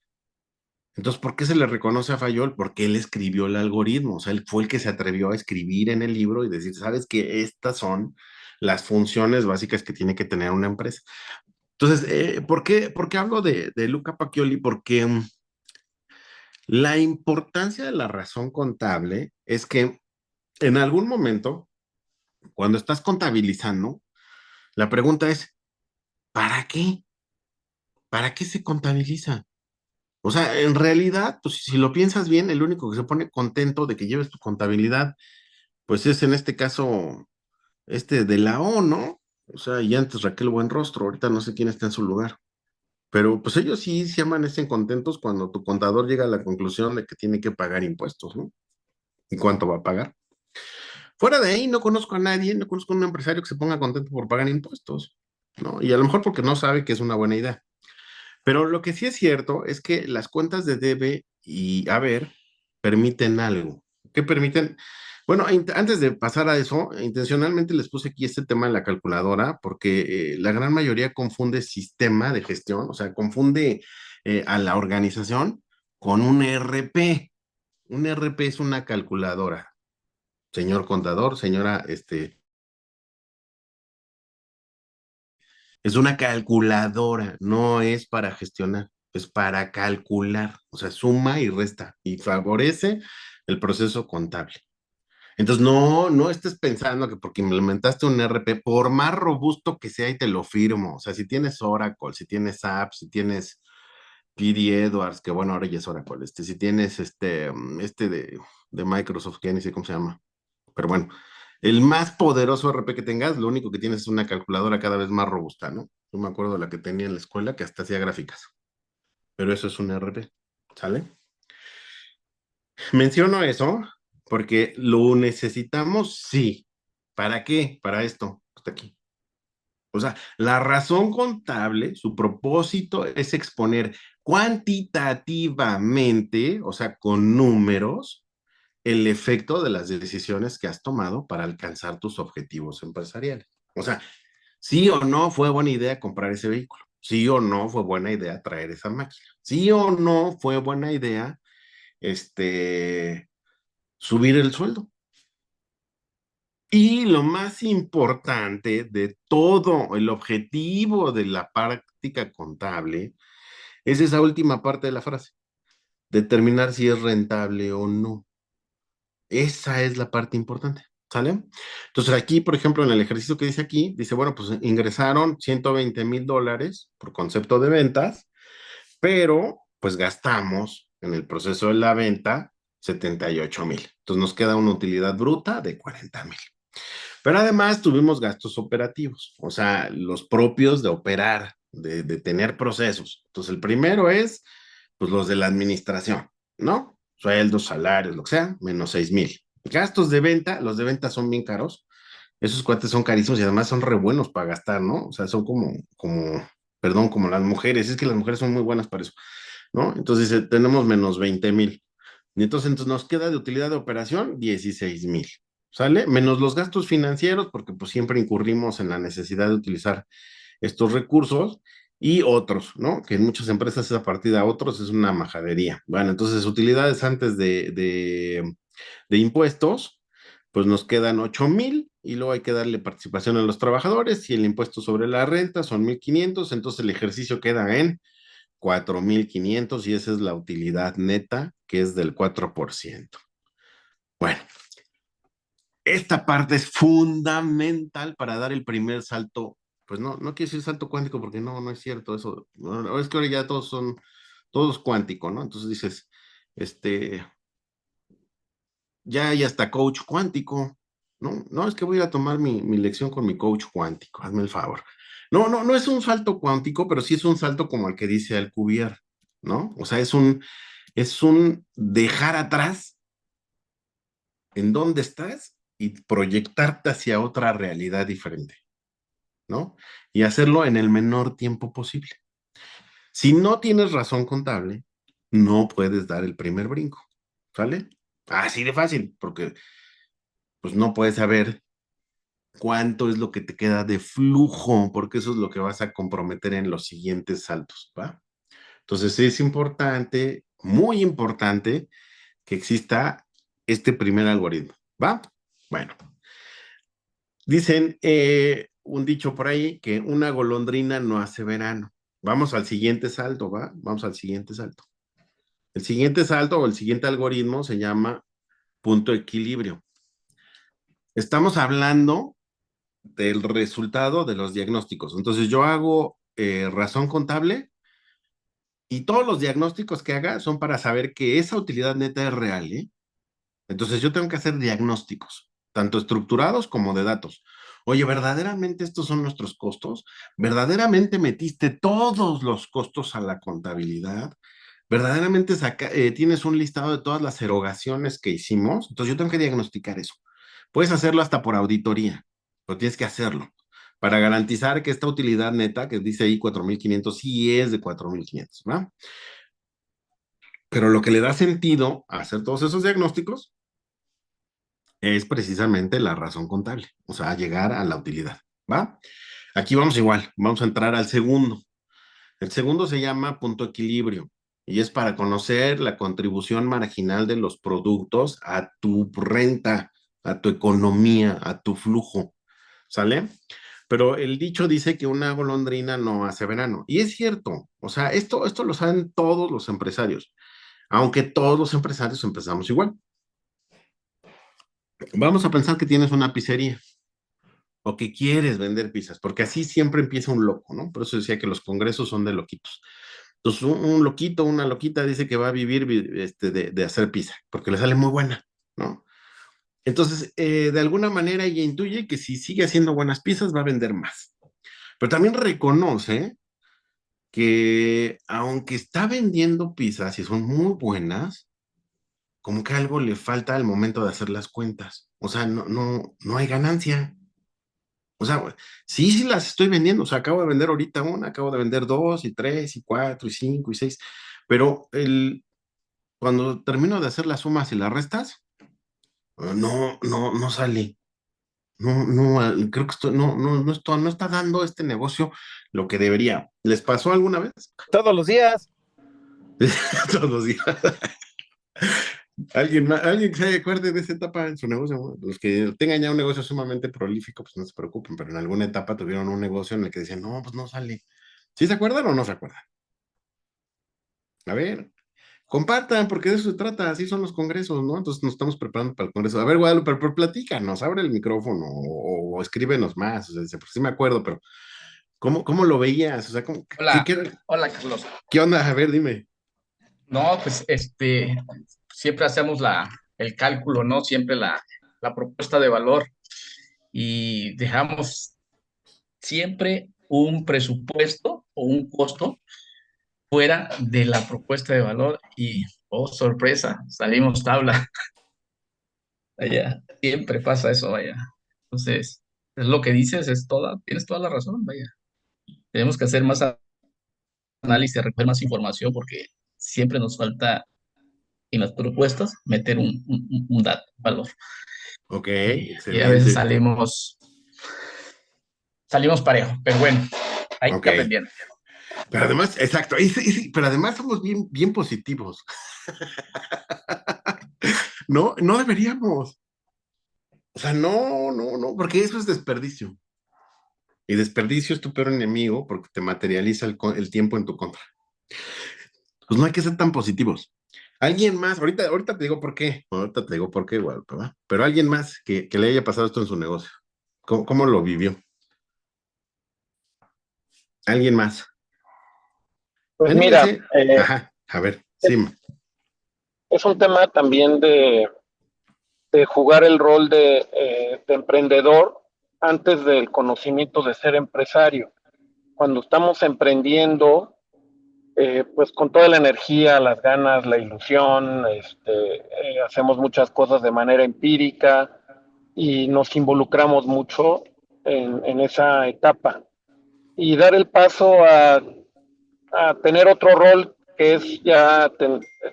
Entonces, ¿por qué se le reconoce a Fayol? Porque él escribió el algoritmo. O sea, él fue el que se atrevió a escribir en el libro y decir, ¿sabes qué? Estas son las funciones básicas que tiene que tener una empresa. Entonces, por qué hablo de Luca Pacioli? Porque la importancia de la razón contable es que en algún momento, cuando estás contabilizando, la pregunta es, ¿para qué? ¿Para qué se contabiliza? O sea, en realidad, pues si lo piensas bien, el único que se pone contento de que lleves tu contabilidad, pues es en este caso, este de la O, ¿no? O sea, y antes Raquel Buenrostro, ahorita no sé quién está en su lugar. Pero pues ellos sí amanecen contentos cuando tu contador llega a la conclusión de que tiene que pagar impuestos, ¿no? ¿Y cuánto va a pagar? Fuera de ahí no conozco a nadie, no conozco a un empresario que se ponga contento por pagar impuestos, ¿no? Y a lo mejor porque no sabe que es una buena idea. Pero lo que sí es cierto es que las cuentas de debe y haber permiten algo. ¿Qué permiten? Bueno, antes de pasar a eso, intencionalmente les puse aquí este tema en la calculadora porque la gran mayoría confunde sistema de gestión, o sea, confunde a la organización con un ERP. Un ERP es una calculadora. Señor contador, señora, es una calculadora, no es para gestionar, es para calcular, o sea, suma y resta y favorece el proceso contable. Entonces, no estés pensando que porque implementaste un RP, por más robusto que sea, y te lo firmo, o sea, si tienes Oracle, si tienes SAP, si tienes PD Edwards, que bueno, ahora ya es Oracle, si tienes de Microsoft, que ya ni sé cómo se llama, pero bueno, el más poderoso RP que tengas, lo único que tienes es una calculadora cada vez más robusta, ¿no? Yo me acuerdo de la que tenía en la escuela que hasta hacía gráficas, pero eso es un RP, ¿sale? Menciono eso porque lo necesitamos, sí. ¿Para qué? Para esto, hasta aquí. O sea, la razón contable, su propósito es exponer cuantitativamente, o sea, con números, el efecto de las decisiones que has tomado para alcanzar tus objetivos empresariales. O sea, sí o no fue buena idea comprar ese vehículo. Sí o no fue buena idea traer esa máquina. Sí o no fue buena idea, subir el sueldo. Y lo más importante de todo, el objetivo de la práctica contable, es esa última parte de la frase, determinar si es rentable o no. Esa es la parte importante, ¿sale? Entonces aquí, por ejemplo, en el ejercicio que dice aquí, dice, bueno, pues ingresaron $120,000 por concepto de ventas, pero pues gastamos en el proceso de la venta 78,000. Entonces nos queda una utilidad bruta de 40,000. Pero además tuvimos gastos operativos, o sea, los propios de operar, de tener procesos. Entonces el primero es, pues los de la administración, ¿no? Sueldos, salarios, lo que sea, menos 6,000. Gastos de venta, los de venta son bien caros. Esos cuates son carísimos y además son re buenos para gastar, ¿no? O sea, son perdón, como las mujeres. Es que las mujeres son muy buenas para eso, ¿no? Entonces dice, tenemos menos 20,000. Y entonces nos queda de utilidad de operación 16,000. ¿Sale? Menos los gastos financieros, porque pues siempre incurrimos en la necesidad de utilizar estos recursos y otros, ¿no? Que en muchas empresas esa partida a otros es una majadería. Bueno, entonces utilidades antes de impuestos, pues nos quedan 8,000 y luego hay que darle participación a los trabajadores y el impuesto sobre la renta son 1,500, entonces el ejercicio queda en 4,500 y esa es la utilidad neta, que es del 4%. Bueno, esta parte es fundamental para dar el primer salto. Pues no quiero decir salto cuántico porque no es cierto eso. No, es que ahora ya todos cuántico, ¿no? Entonces dices, este, ya hay hasta coach cuántico, ¿no? No, es que voy a ir a tomar mi lección con mi coach cuántico, hazme el favor. No es un salto cuántico, pero sí es un salto como el que dice Alcubierre, ¿no? O sea, es un dejar atrás en dónde estás y proyectarte hacia otra realidad diferente, ¿no? Y hacerlo en el menor tiempo posible. Si no tienes razón contable, no puedes dar el primer brinco, ¿sale? Así de fácil, porque pues no puedes saber cuánto es lo que te queda de flujo, porque eso es lo que vas a comprometer en los siguientes saltos, ¿va? Entonces es importante, muy importante, que exista este primer algoritmo, ¿va? Bueno, dicen un dicho por ahí que una golondrina no hace verano. Vamos al siguiente salto, ¿va? Vamos al siguiente salto. El siguiente salto o el siguiente algoritmo se llama punto equilibrio. Estamos hablando del resultado de los diagnósticos. Entonces yo hago razón contable y todos los diagnósticos que haga son para saber que esa utilidad neta es real, ¿eh? Entonces yo tengo que hacer diagnósticos, tanto estructurados como de datos. Oye, ¿verdaderamente estos son nuestros costos? ¿Verdaderamente metiste todos los costos a la contabilidad? ¿Verdaderamente tienes un listado de todas las erogaciones que hicimos? Entonces yo tengo que diagnosticar eso. Puedes hacerlo hasta por auditoría, pero tienes que hacerlo para garantizar que esta utilidad neta, que dice ahí 4,500, sí es de 4,500, ¿va? Pero lo que le da sentido a hacer todos esos diagnósticos es precisamente la razón contable, o sea, llegar a la utilidad, ¿va? Aquí vamos igual, vamos a entrar al segundo. El segundo se llama punto equilibrio y es para conocer la contribución marginal de los productos a tu renta, a tu economía, a tu flujo, ¿sale? Pero el dicho dice que una golondrina no hace verano. Y es cierto, o sea, esto lo saben todos los empresarios, aunque todos los empresarios empezamos igual. Vamos a pensar que tienes una pizzería o que quieres vender pizzas, porque así siempre empieza un loco, ¿no? Por eso decía que los congresos son de loquitos. Entonces, un loquito, una loquita dice que va a vivir de hacer pizza, porque le sale muy buena, ¿no? Entonces, de alguna manera ella intuye que si sigue haciendo buenas pizzas va a vender más. Pero también reconoce que aunque está vendiendo pizzas y son muy buenas, como que algo le falta al momento de hacer las cuentas. O sea, no hay ganancia. O sea, sí las estoy vendiendo. O sea, acabo de vender ahorita una, acabo de vender dos y tres y cuatro y cinco y seis. Pero cuando termino de hacer las sumas y las restas, no sale. Creo que no está dando este negocio lo que debería. ¿Les pasó alguna vez? Todos los días. Todos los días. Alguien que se acuerde de esa etapa en su negocio, ¿no? Los que tengan ya un negocio sumamente prolífico, pues no se preocupen, pero en alguna etapa tuvieron un negocio en el que decían, no, pues no sale. ¿Sí se acuerdan o no se acuerdan? A ver, compartan, porque de eso se trata, así son los congresos, ¿no? Entonces nos estamos preparando para el congreso. A ver, Guadalupe, pero platícanos, abre el micrófono o escríbenos más, o sea, pues sí me acuerdo, pero ¿cómo lo veías? O sea, Hola, hola Carlos. ¿qué onda? A ver, dime. No, pues siempre hacemos el cálculo, ¿no? Siempre la propuesta de valor y dejamos siempre un presupuesto o un costo fuera de la propuesta de valor y, oh, sorpresa, salimos tabla. Vaya, siempre pasa eso, vaya. Entonces, es lo que dices, tienes toda la razón, vaya. Tenemos que hacer más análisis, recoger más información porque siempre nos falta en las propuestas meter un dato, un valor. Ok, Y a veces excelente. salimos parejo, pero bueno, hay Ok. que aprender. Pero además, exacto, pero además somos bien positivos. No deberíamos. O sea, no, porque eso es desperdicio. Y desperdicio es tu peor enemigo porque te materializa el tiempo en tu contra. Pues no hay que ser tan positivos. Alguien más, ahorita te digo por qué, ahorita te digo por qué, Guadalupe, ¿va? Pero alguien más que le haya pasado esto en su negocio. ¿Cómo lo vivió? ¿Alguien más? Pues mira, Anímense. Ajá, a ver, sí. es un tema también de jugar el rol de emprendedor antes del conocimiento de ser empresario. Cuando estamos emprendiendo, pues con toda la energía, las ganas, la ilusión, hacemos muchas cosas de manera empírica y nos involucramos mucho en esa etapa. Y dar el paso a tener otro rol, que es ya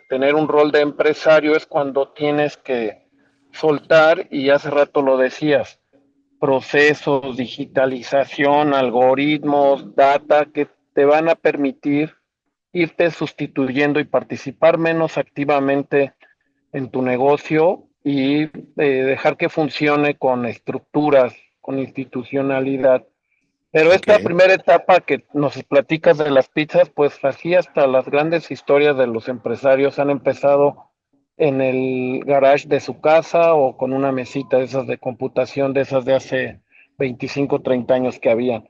tener un rol de empresario, es cuando tienes que soltar, y hace rato lo decías, procesos, digitalización, algoritmos, data que te van a permitir irte sustituyendo y participar menos activamente en tu negocio y dejar que funcione con estructuras, con institucionalidad. Pero Ok, esta primera etapa que nos platicas de las pizzas, pues así hasta las grandes historias de los empresarios han empezado en el garage de su casa o con una mesita de esas de computación, de esas de hace 25, 30 años que habían.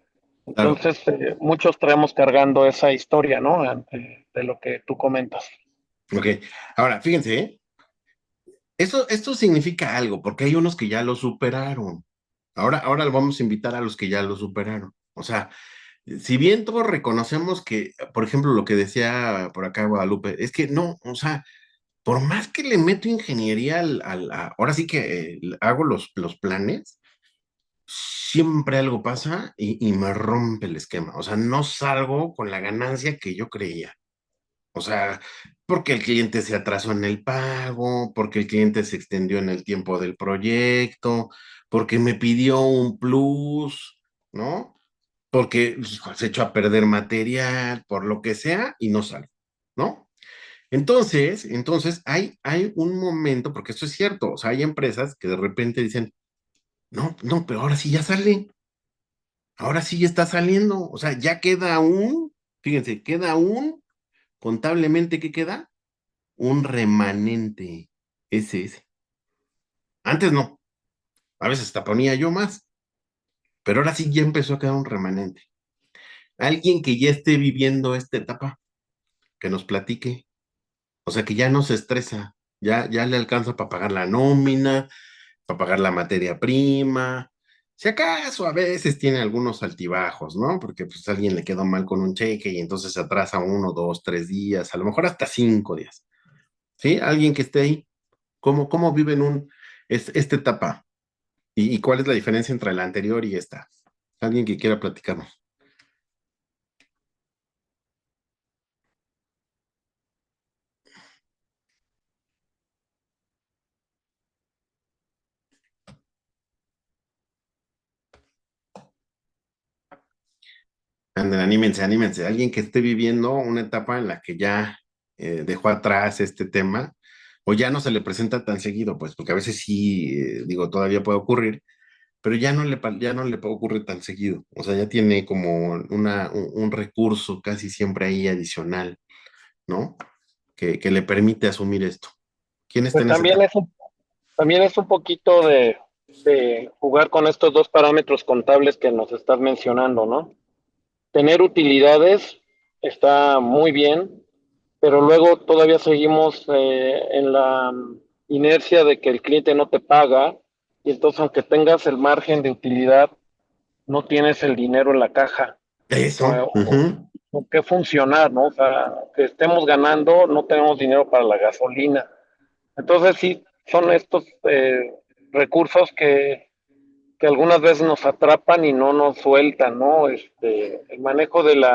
claro. Entonces, muchos traemos cargando esa historia, ¿no? De lo que tú comentas. Ok, ahora fíjense, ¿eh? Esto significa algo, porque hay unos que ya lo superaron. Ahora lo vamos a invitar a los que ya lo superaron. O sea, si bien todos reconocemos que, por ejemplo, lo que decía por acá Guadalupe, es que no, o sea, por más que le meto ingeniería ahora sí que hago los planes, siempre algo pasa y me rompe el esquema. O sea, no salgo con la ganancia que yo creía. O sea, porque el cliente se atrasó en el pago, porque el cliente se extendió en el tiempo del proyecto, porque me pidió un plus, ¿no? Porque hijo, se echó a perder material, por lo que sea, y no sale, ¿no? Entonces hay un momento, porque esto es cierto, o sea, hay empresas que de repente dicen, no, pero ahora sí ya sale, ahora sí ya está saliendo, o sea, ya queda fíjense, queda contablemente, ¿qué queda? Un remanente, ese. Antes no, a veces hasta ponía yo más, pero ahora sí ya empezó a quedar un remanente. Alguien que ya esté viviendo esta etapa, que nos platique, o sea, que ya no se estresa, ya le alcanza para pagar la nómina, para pagar la materia prima. Si acaso a veces tiene algunos altibajos, ¿no? Porque pues a alguien le quedó mal con un cheque y entonces se atrasa 1, 2, 3 días, a lo mejor hasta 5 días. ¿Sí? Alguien que esté ahí. ¿Cómo viven esta etapa? ¿Y cuál es la diferencia entre la anterior y esta? Alguien que quiera platicarnos. Anden, anímense. Alguien que esté viviendo una etapa en la que ya dejó atrás este tema, o ya no se le presenta tan seguido, pues, porque a veces sí, digo, todavía puede ocurrir, pero ya no le puede ocurrir tan seguido. O sea, ya tiene como un recurso casi siempre ahí adicional, ¿no? Que le permite asumir esto. ¿Quién está Pues en esa etapa? también es un poquito de jugar con estos dos parámetros contables que nos estás mencionando, ¿no? Tener utilidades está muy bien, pero luego todavía seguimos en la inercia de que el cliente no te paga y entonces aunque tengas el margen de utilidad, no tienes el dinero en la caja Eso. o, Ujú. o qué funcionar, ¿no? O sea, que estemos ganando, no tenemos dinero para la gasolina. Entonces sí, son estos recursos que algunas veces nos atrapan y no nos sueltan, ¿no? El manejo del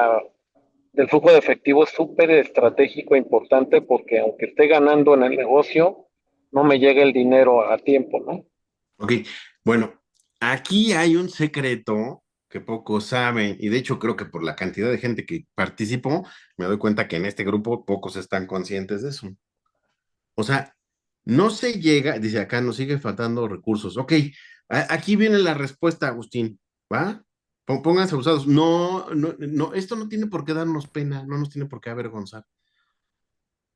flujo de efectivo es súper estratégico e importante porque aunque esté ganando en el negocio, no me llega el dinero a tiempo, ¿no? Ok, bueno, aquí hay un secreto que pocos saben, y de hecho creo que por la cantidad de gente que participó, me doy cuenta que en este grupo pocos están conscientes de eso. O sea, no se llega, dice acá, nos sigue faltando recursos. Ok, aquí viene la respuesta, Agustín, ¿va? Pónganse abusados. No, esto no tiene por qué darnos pena, no nos tiene por qué avergonzar.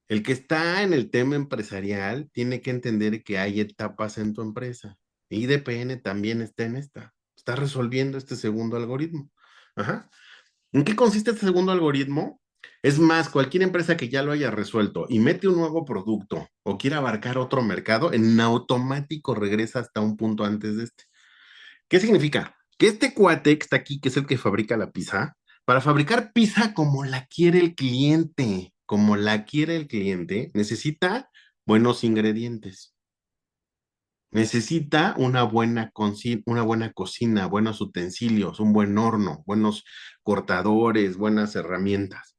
El que está en el tema empresarial tiene que entender que hay etapas en tu empresa. IDPN también está en esta. Está resolviendo este segundo algoritmo. Ajá. ¿En qué consiste este segundo algoritmo? Es más, cualquier empresa que ya lo haya resuelto y mete un nuevo producto o quiera abarcar otro mercado, en automático regresa hasta un punto antes de este. ¿Qué significa? Que este cuate que está aquí, que es el que fabrica la pizza, para fabricar pizza como la quiere el cliente, como la quiere el cliente, necesita buenos ingredientes. Necesita una buena cocina, buenos utensilios, un buen horno, buenos cortadores, buenas herramientas.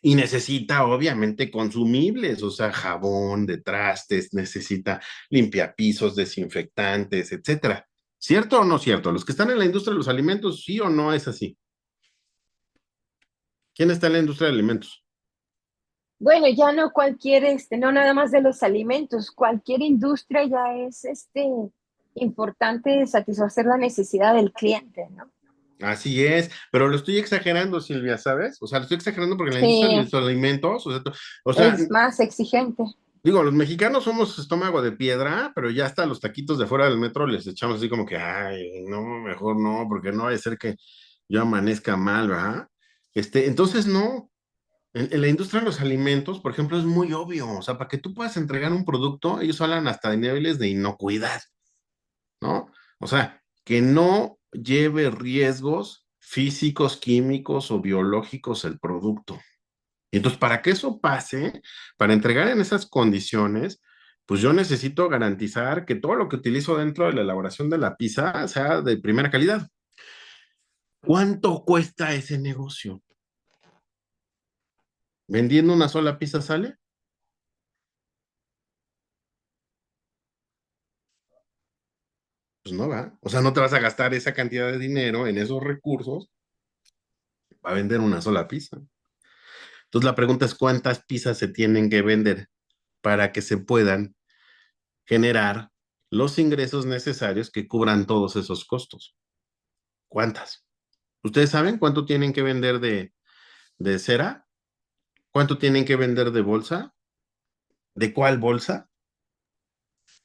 Y necesita, obviamente, consumibles, o sea, jabón de trastes, necesita limpiapisos, desinfectantes, etcétera. ¿Cierto o no cierto? Los que están en la industria de los alimentos, sí o no es así. ¿Quién está en la industria de alimentos? Bueno, ya no cualquier, no nada más de los alimentos, cualquier industria ya es, importante satisfacer la necesidad del cliente, ¿no? Así es, pero lo estoy exagerando, Silvia, ¿sabes? O sea, lo estoy exagerando porque en la industria de Sí, los alimentos, o sea, es más exigente. digo, los mexicanos somos estómago de piedra, pero ya hasta los taquitos de fuera del metro les echamos así como que, ay, no, mejor no, porque no va a ser que yo amanezca mal, ¿verdad? Entonces no, en la industria de los alimentos, por ejemplo, es muy obvio, o sea, para que tú puedas entregar un producto, ellos hablan hasta de niveles de inocuidad, ¿no? O sea, que no lleve riesgos físicos, químicos o biológicos el producto. Y entonces, para que eso pase, para entregar en esas condiciones, pues yo necesito garantizar que todo lo que utilizo dentro de la elaboración de la pizza sea de primera calidad. ¿Cuánto cuesta ese negocio? ¿Vendiendo una sola pizza sale? Pues no va. O sea, no te vas a gastar esa cantidad de dinero en esos recursos para vender una sola pizza. Entonces la pregunta es cuántas pizzas se tienen que vender para que se puedan generar los ingresos necesarios que cubran todos esos costos. ¿Cuántas? ¿Ustedes saben cuánto tienen que vender de cera? ¿Cuánto tienen que vender de bolsa? ¿De cuál bolsa?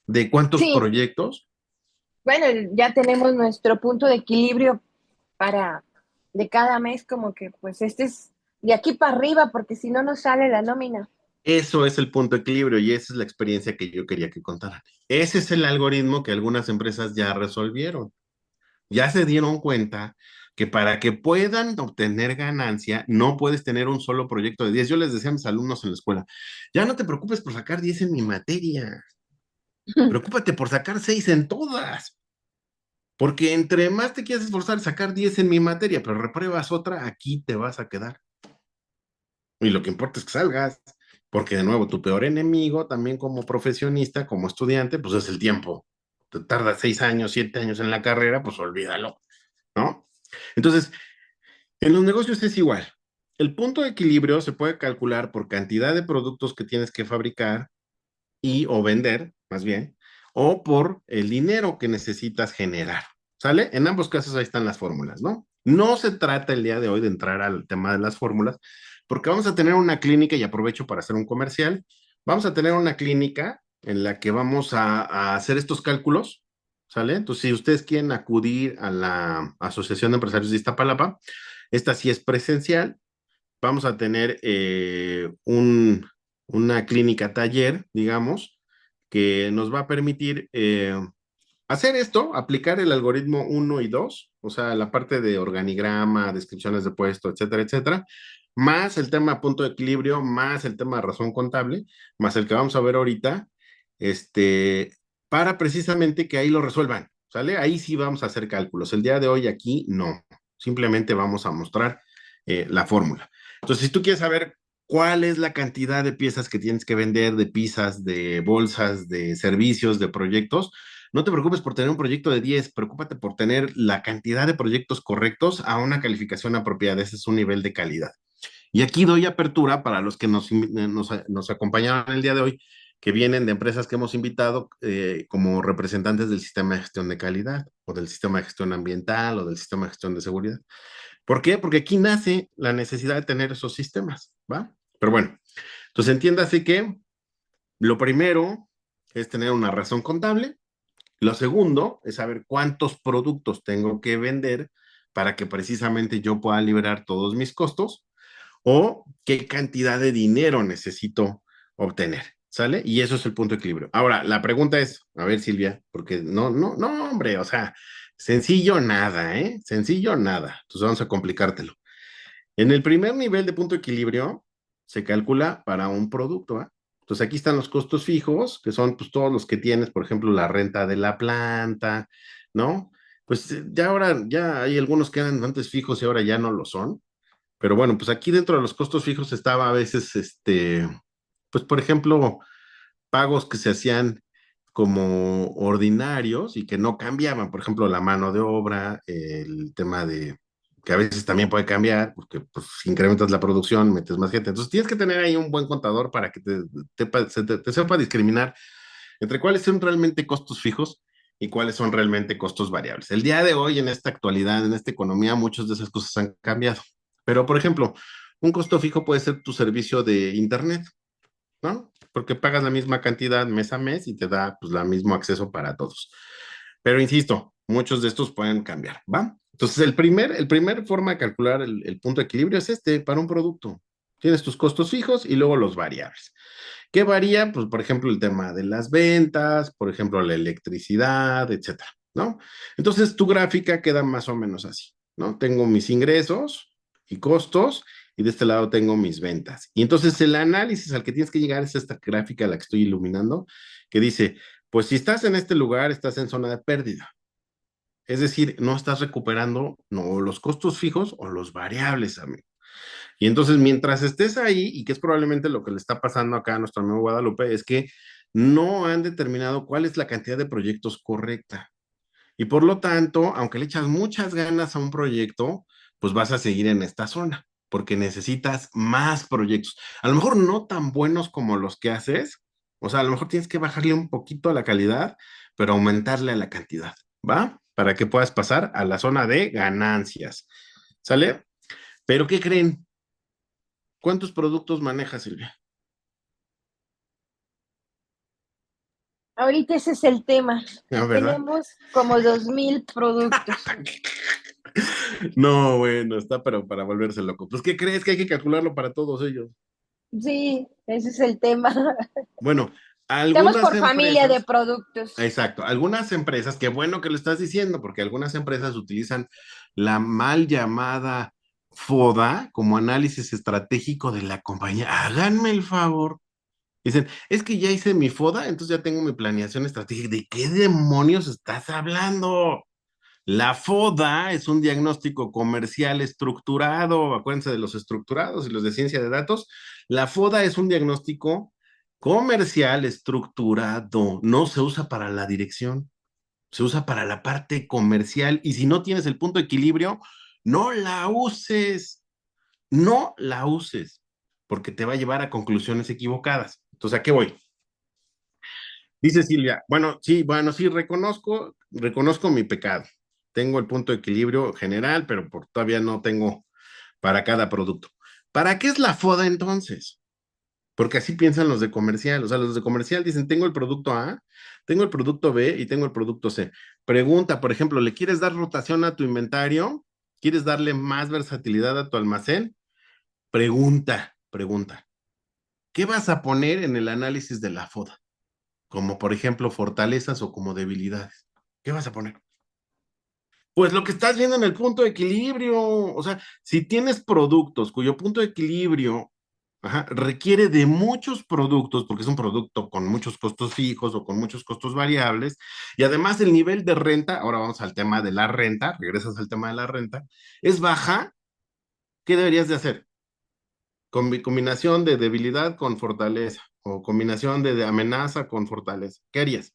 ¿De cuántos Sí, proyectos? bueno, ya tenemos nuestro punto de equilibrio para de cada mes, como que pues este es de aquí para arriba, porque si no nos sale la nómina. Eso es el punto de equilibrio y esa es la experiencia que yo quería que contaran. Ese es el algoritmo que algunas empresas ya resolvieron. Ya se dieron cuenta que para que puedan obtener ganancia, no puedes tener un solo proyecto de 10. Yo les decía a mis alumnos en la escuela, ya no te preocupes por sacar 10 en mi materia, preocúpate por sacar 6 en todas, porque entre más te quieres esforzar, sacar 10 en mi materia, pero repruebas otra, aquí te vas a quedar. Y lo que importa es que salgas, porque de nuevo, tu peor enemigo también como profesionista, como estudiante, pues es el tiempo. Te tardas 6 años, 7 años en la carrera, pues olvídalo, ¿no? Entonces, en los negocios es igual. El punto de equilibrio se puede calcular por cantidad de productos que tienes que fabricar y o vender, más bien, o por el dinero que necesitas generar. ¿Sale? En ambos casos ahí están las fórmulas, ¿no? No se trata el día de hoy de entrar al tema de las fórmulas, porque vamos a tener una clínica, y aprovecho para hacer un comercial, vamos a tener una clínica en la que vamos a hacer estos cálculos, ¿sale? Entonces, si ustedes quieren acudir a la Asociación de Empresarios de Iztapalapa, esta sí es presencial, vamos a tener una clínica taller, digamos, que nos va a permitir hacer esto, aplicar el algoritmo 1 y 2, o sea, la parte de organigrama, descripciones de puesto, etcétera, etcétera, más el tema punto de equilibrio, más el tema de razón contable, más el que vamos a ver ahorita, este, para precisamente que ahí lo resuelvan, ¿sale? Ahí sí vamos a hacer cálculos. El día de hoy aquí no, simplemente vamos a mostrar la fórmula. Entonces, si tú quieres saber cuál es la cantidad de piezas que tienes que vender, de pizzas, de bolsas, de servicios, de proyectos, no te preocupes por tener un proyecto de 10, preocúpate por tener la cantidad de proyectos correctos a una calificación apropiada. Ese es un nivel de calidad. Y aquí doy apertura para los que nos acompañaron el día de hoy, que vienen de empresas que hemos invitado como representantes del sistema de gestión de calidad o del sistema de gestión ambiental o del sistema de gestión de seguridad. ¿Por qué? Porque aquí nace la necesidad de tener esos sistemas, ¿va? Pero bueno, entonces entiéndase que lo primero es tener una razón contable. Lo segundo es saber cuántos productos tengo que vender para que precisamente yo pueda liberar todos mis costos o qué cantidad de dinero necesito obtener, ¿sale? Y eso es el punto de equilibrio. Ahora, la pregunta es, a ver, Silvia, porque no, hombre, o sea, sencillo nada, ¿eh? Sencillo nada. Entonces vamos a complicártelo. En el primer nivel de punto de equilibrio se calcula para un producto, ¿eh? Entonces aquí están los costos fijos, que son pues todos los que tienes, por ejemplo, la renta de la planta, ¿no? Pues ya ahora, ya hay algunos que eran antes fijos y ahora ya no lo son. Pero bueno, pues aquí dentro de los costos fijos estaba a veces, pues por ejemplo, pagos que se hacían como ordinarios y que no cambiaban, por ejemplo, la mano de obra, el tema de que a veces también puede cambiar, porque pues, si incrementas la producción, metes más gente. Entonces tienes que tener ahí un buen contador para que te sepa discriminar entre cuáles son realmente costos fijos y cuáles son realmente costos variables. El día de hoy, en esta actualidad, en esta economía, muchas de esas cosas han cambiado. Pero, por ejemplo, un costo fijo puede ser tu servicio de Internet, ¿no? Porque pagas la misma cantidad mes a mes y te da pues el mismo acceso para todos. Pero insisto, muchos de estos pueden cambiar, ¿va? Entonces, el primer forma de calcular el punto de equilibrio es para un producto. Tienes tus costos fijos y luego los variables. ¿Qué varía? Pues, por ejemplo, el tema de las ventas, por ejemplo, la electricidad, etcétera, ¿no? Entonces tu gráfica queda más o menos así, ¿no? Tengo mis ingresos y costos y de este lado tengo mis ventas. Y entonces el análisis al que tienes que llegar es esta gráfica a la que estoy iluminando, que dice, pues si estás en este lugar, estás en zona de pérdida. Es decir, no estás recuperando no los costos fijos o los variables, amigo. Y entonces, mientras estés ahí, y que es probablemente lo que le está pasando acá a nuestro amigo Guadalupe, es que no han determinado cuál es la cantidad de proyectos correcta. Y por lo tanto, aunque le echas muchas ganas a un proyecto, pues vas a seguir en esta zona, porque necesitas más proyectos. A lo mejor no tan buenos como los que haces, o sea, a lo mejor tienes que bajarle un poquito a la calidad, pero aumentarle a la cantidad, ¿va? Para que puedas pasar a la zona de ganancias. ¿Sale? Pero ¿qué creen? ¿Cuántos productos maneja Silvia? Ahorita ese es el tema. ¿No, verdad? Tenemos como 2000 productos. No, bueno, está pero para volverse loco. Pues, ¿qué crees? Que hay que calcularlo para todos ellos. Sí, ese es el tema. Bueno, Estamos algunas por familia de empresas, productos. exacto, algunas empresas, qué bueno que lo estás diciendo, porque algunas empresas utilizan la mal llamada FODA como análisis estratégico de la compañía. Háganme el favor. Dicen, es que ya hice mi FODA, entonces ya tengo mi planeación estratégica. ¿De qué demonios estás hablando? La FODA es un diagnóstico comercial estructurado, acuérdense de los estructurados y los de ciencia de datos. La FODA es un diagnóstico comercial estructurado, no se usa para la dirección, se usa para la parte comercial y si no tienes el punto de equilibrio, no la uses, no la uses, porque te va a llevar a conclusiones equivocadas. Entonces, ¿a qué voy? Dice Silvia, bueno, sí, reconozco mi pecado. Tengo el punto de equilibrio general, pero todavía no tengo para cada producto. ¿Para qué es la FODA entonces? Porque así piensan los de comercial. O sea, los de comercial dicen, tengo el producto A, tengo el producto B y tengo el producto C. Pregunta, por ejemplo, ¿le quieres dar rotación a tu inventario? ¿Quieres darle más versatilidad a tu almacén? Pregunta. ¿Qué vas a poner en el análisis de la FODA? Como por ejemplo fortalezas o como debilidades. ¿Qué vas a poner? Pues lo que estás viendo en el punto de equilibrio, o sea, si tienes productos cuyo punto de equilibrio requiere de muchos productos, porque es un producto con muchos costos fijos o con muchos costos variables, y además el nivel de renta, ahora vamos al tema de la renta, regresas al tema de la renta, es baja, ¿qué deberías de hacer? Combinación de debilidad con fortaleza, o combinación de amenaza con fortaleza. ¿Qué harías?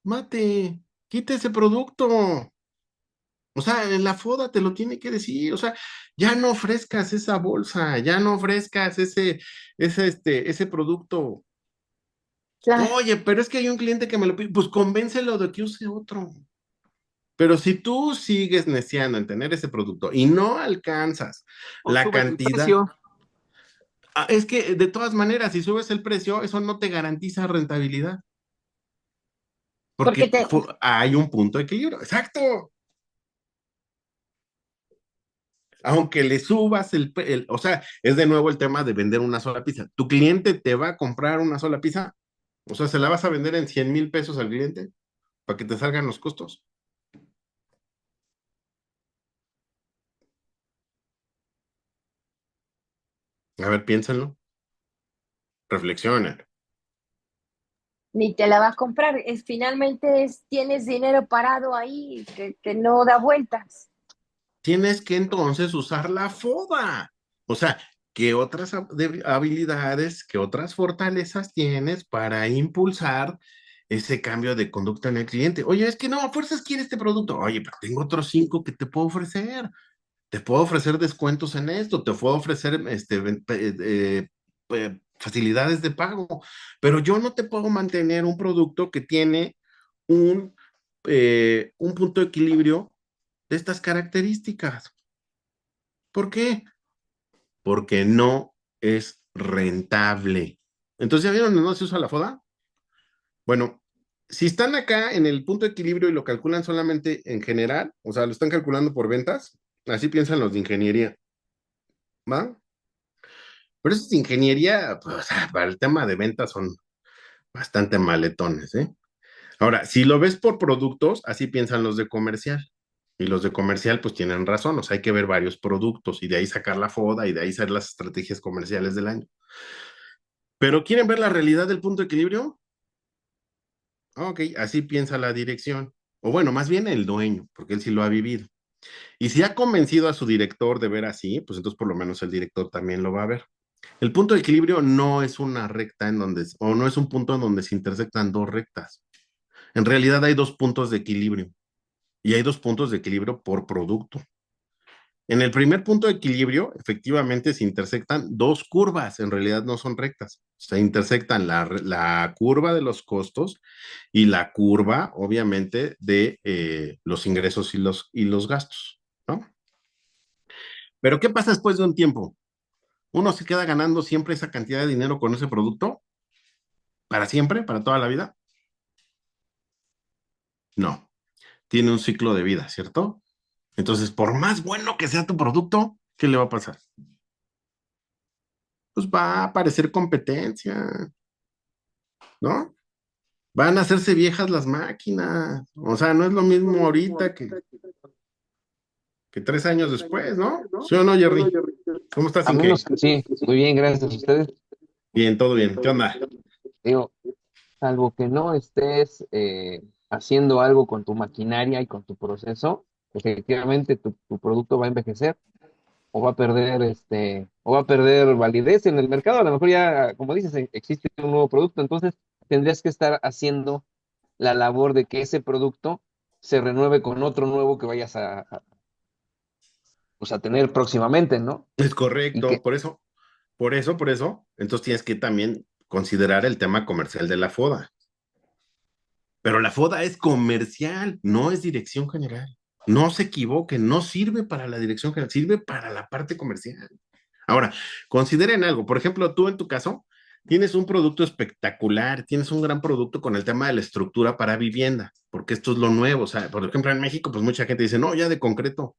Mate, quita ese producto. O sea, en la FODA te lo tiene que decir. O sea, ya no ofrezcas esa bolsa, ya no ofrezcas ese producto. Claro, Oye, pero es que hay un cliente que me lo pide, pues convéncelo de que use otro. Pero si tú sigues neciando en tener ese producto y no alcanzas O la subes el cantidad, precio. es que de todas maneras, si subes el precio, eso no te garantiza rentabilidad, porque porque hay un punto de equilibrio. Exacto. Aunque le subas o sea, es de nuevo el tema de vender una sola pizza. ¿Tu cliente te va a comprar una sola pizza? O sea, ¿se la vas a vender en 100,000 pesos al cliente para que te salgan los costos? A ver, piénsenlo, reflexionen. ni te la va a comprar. Finalmente tienes dinero parado ahí que no da vueltas. Tienes que entonces usar la FODA. O sea, ¿qué otras habilidades, qué otras fortalezas tienes para impulsar ese cambio de conducta en el cliente? Oye, es que no, a fuerzas quiere este producto. Oye, pero tengo otros 5 que te puedo ofrecer. Te puedo ofrecer descuentos en esto, te puedo ofrecer facilidades de pago, pero yo no te puedo mantener un producto que tiene un, un punto de equilibrio de estas características. ¿Por qué? Porque no es rentable. Entonces, ¿ya vieron en dónde se usa la FODA? Bueno, si están acá en el punto de equilibrio y lo calculan solamente en general, o sea, lo están calculando por ventas, así piensan los de ingeniería, ¿va? Pero eso es ingeniería, pues, para el tema de ventas son bastante maletones, ¿eh? Ahora, si lo ves por productos, así piensan los de comercial. Y los de comercial, pues tienen razón, o sea, hay que ver varios productos y de ahí sacar la foda y de ahí hacer las estrategias comerciales del año. Pero ¿quieren ver la realidad del punto de equilibrio? Ok, así piensa la dirección. O bueno, más bien el dueño, porque él sí lo ha vivido. Y si ha convencido a su director de ver así, pues entonces por lo menos el director también lo va a ver. El punto de equilibrio no es una recta en donde, o no es un punto en donde se intersectan dos rectas. En realidad hay dos puntos de equilibrio y hay dos puntos de equilibrio por producto. En el primer punto de equilibrio, efectivamente se intersectan dos curvas, en realidad no son rectas. Se intersectan la curva de los costos y la curva, obviamente, de los ingresos y los gastos, ¿no? Pero ¿qué pasa después de un tiempo? ¿Uno se queda ganando siempre esa cantidad de dinero con ese producto? ¿Para siempre? ¿Para toda la vida? No, tiene un ciclo de vida, ¿cierto? Entonces, por más bueno que sea tu producto, ¿qué le va a pasar? Pues va a aparecer competencia, ¿no? Van a hacerse viejas las máquinas. O sea, no es lo mismo ahorita que 3 años después, ¿no? ¿Sí o no, Jerry? ¿Cómo estás, A Inge? menos que sí, muy bien, gracias a ustedes. Bien, todo bien. ¿Qué onda? Digo, salvo que no estés haciendo algo con tu maquinaria y con tu proceso, efectivamente tu producto va a envejecer o va a perder o va a perder validez en el mercado. A lo mejor ya, como dices, existe un nuevo producto, entonces tendrías que estar haciendo la labor de que ese producto se renueve con otro nuevo que vayas pues, a tener próximamente, ¿no? Es Y correcto, que por eso. Entonces tienes que también considerar el tema comercial de la FODA. Pero la FODA es comercial, no es dirección general. No se equivoquen, no sirve para la dirección general, sirve para la parte comercial. Ahora, consideren algo. Por ejemplo, tú en tu caso tienes un producto espectacular, tienes un gran producto con el tema de la estructura para vivienda, porque esto es lo nuevo. O sea, por ejemplo, en México, pues mucha gente dice, no, ya de concreto.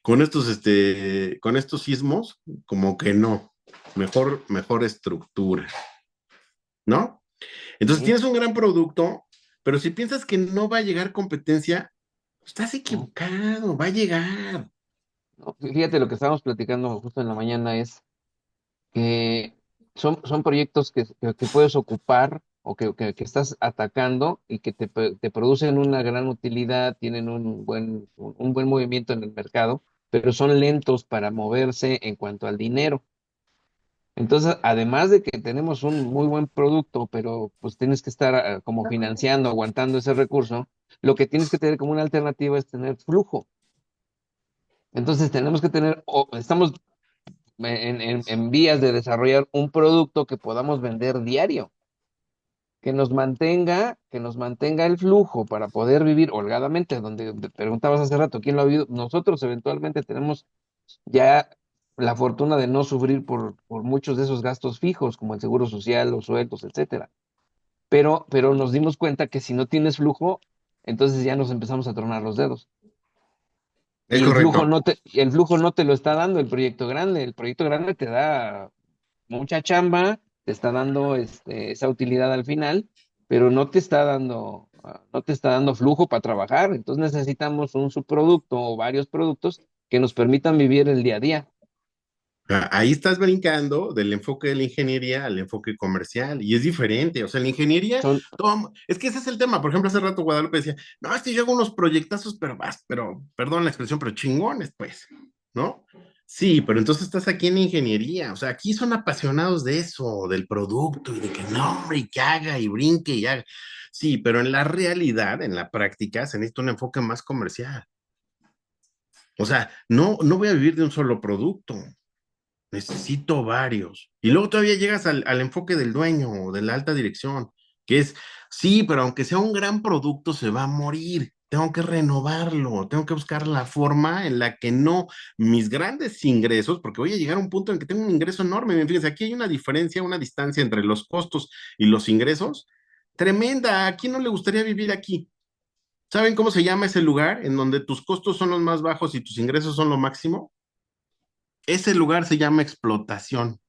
Con estos sismos, como que no. Mejor estructura, ¿no? Entonces sí, tienes un gran producto, pero si piensas que no va a llegar competencia, estás ¿no? equivocado, va a llegar. No, fíjate, lo que estábamos platicando justo en la mañana es que son proyectos que puedes ocupar o que estás atacando y que te producen una gran utilidad, tienen un buen movimiento en el mercado, pero son lentos para moverse en cuanto al dinero. Entonces, además de que tenemos un muy buen producto, pero pues tienes que estar como financiando, aguantando ese recurso, lo que tienes que tener como una alternativa es tener flujo. Entonces, tenemos que tener, estamos en vías de desarrollar un producto que podamos vender diario, que nos mantenga el flujo para poder vivir holgadamente, donde te preguntabas hace rato, ¿quién lo ha vivido? Nosotros eventualmente tenemos ya la fortuna de no sufrir por muchos de esos gastos fijos, como el seguro social, los sueldos, etcétera. Pero nos dimos cuenta que si no tienes flujo, entonces ya nos empezamos a tronar los dedos. Es Y correcto. el flujo no te lo está dando el proyecto grande. El proyecto grande te da mucha chamba, te está dando esa utilidad al final, pero no te está dando flujo para trabajar. Entonces necesitamos un subproducto o varios productos que nos permitan vivir el día a día. Ahí estás brincando del enfoque de la ingeniería al enfoque comercial y es diferente. O sea, la ingeniería, Son, es que ese es el tema. Por ejemplo, hace rato Guadalupe decía, no, es que yo hago unos proyectazos, pero, perdón la expresión, pero chingones, pues, ¿no? Sí, pero entonces estás aquí en ingeniería. O sea, aquí son apasionados de eso, del producto y de que no, hombre, y que haga y brinque y haga. Sí, pero en la realidad, en la práctica, se necesita un enfoque más comercial. O sea, no voy a vivir de un solo producto. Necesito varios. Y luego todavía llegas al enfoque del dueño o de la alta dirección, que es, sí, pero aunque sea un gran producto, se va a morir. Tengo que renovarlo, tengo que buscar la forma en la que no mis grandes ingresos, porque voy a llegar a un punto en que tengo un ingreso enorme. Fíjense, aquí hay una diferencia, una distancia entre los costos y los ingresos tremenda. ¿A quién no le gustaría vivir aquí? ¿Saben cómo se llama ese lugar en donde tus costos son los más bajos y tus ingresos son lo máximo? Ese lugar se llama explotación.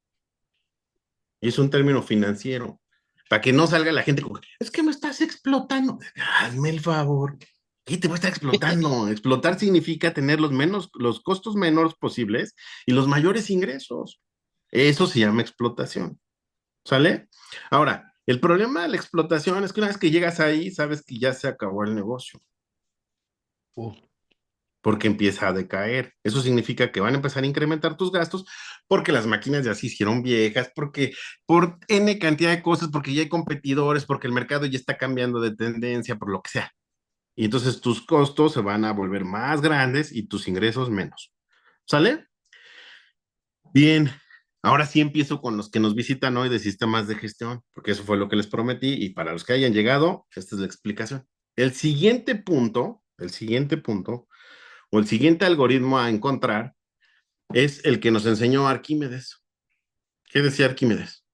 Y es un término financiero. Para que no salga la gente como, es que me estás explotando. Hazme el favor. ¿Qué te voy a estar explotando? Explotar significa tener los costos menores posibles y los mayores ingresos. Eso se llama explotación. ¿Sale? Ahora, el problema de la explotación es que una vez que llegas ahí, sabes que ya se acabó el negocio, Uh, porque empieza a decaer. Eso significa que van a empezar a incrementar tus gastos porque las máquinas ya se hicieron viejas, porque por N cantidad de cosas, porque ya hay competidores, porque el mercado ya está cambiando de tendencia, por lo que sea. Y entonces tus costos se van a volver más grandes y tus ingresos menos. ¿Sale? Bien, ahora sí empiezo con los que nos visitan hoy de sistemas de gestión, porque eso fue lo que les prometí y para los que hayan llegado, esta es la explicación. El siguiente punto o el siguiente algoritmo a encontrar es el que nos enseñó Arquímedes. ¿Qué decía Arquímedes?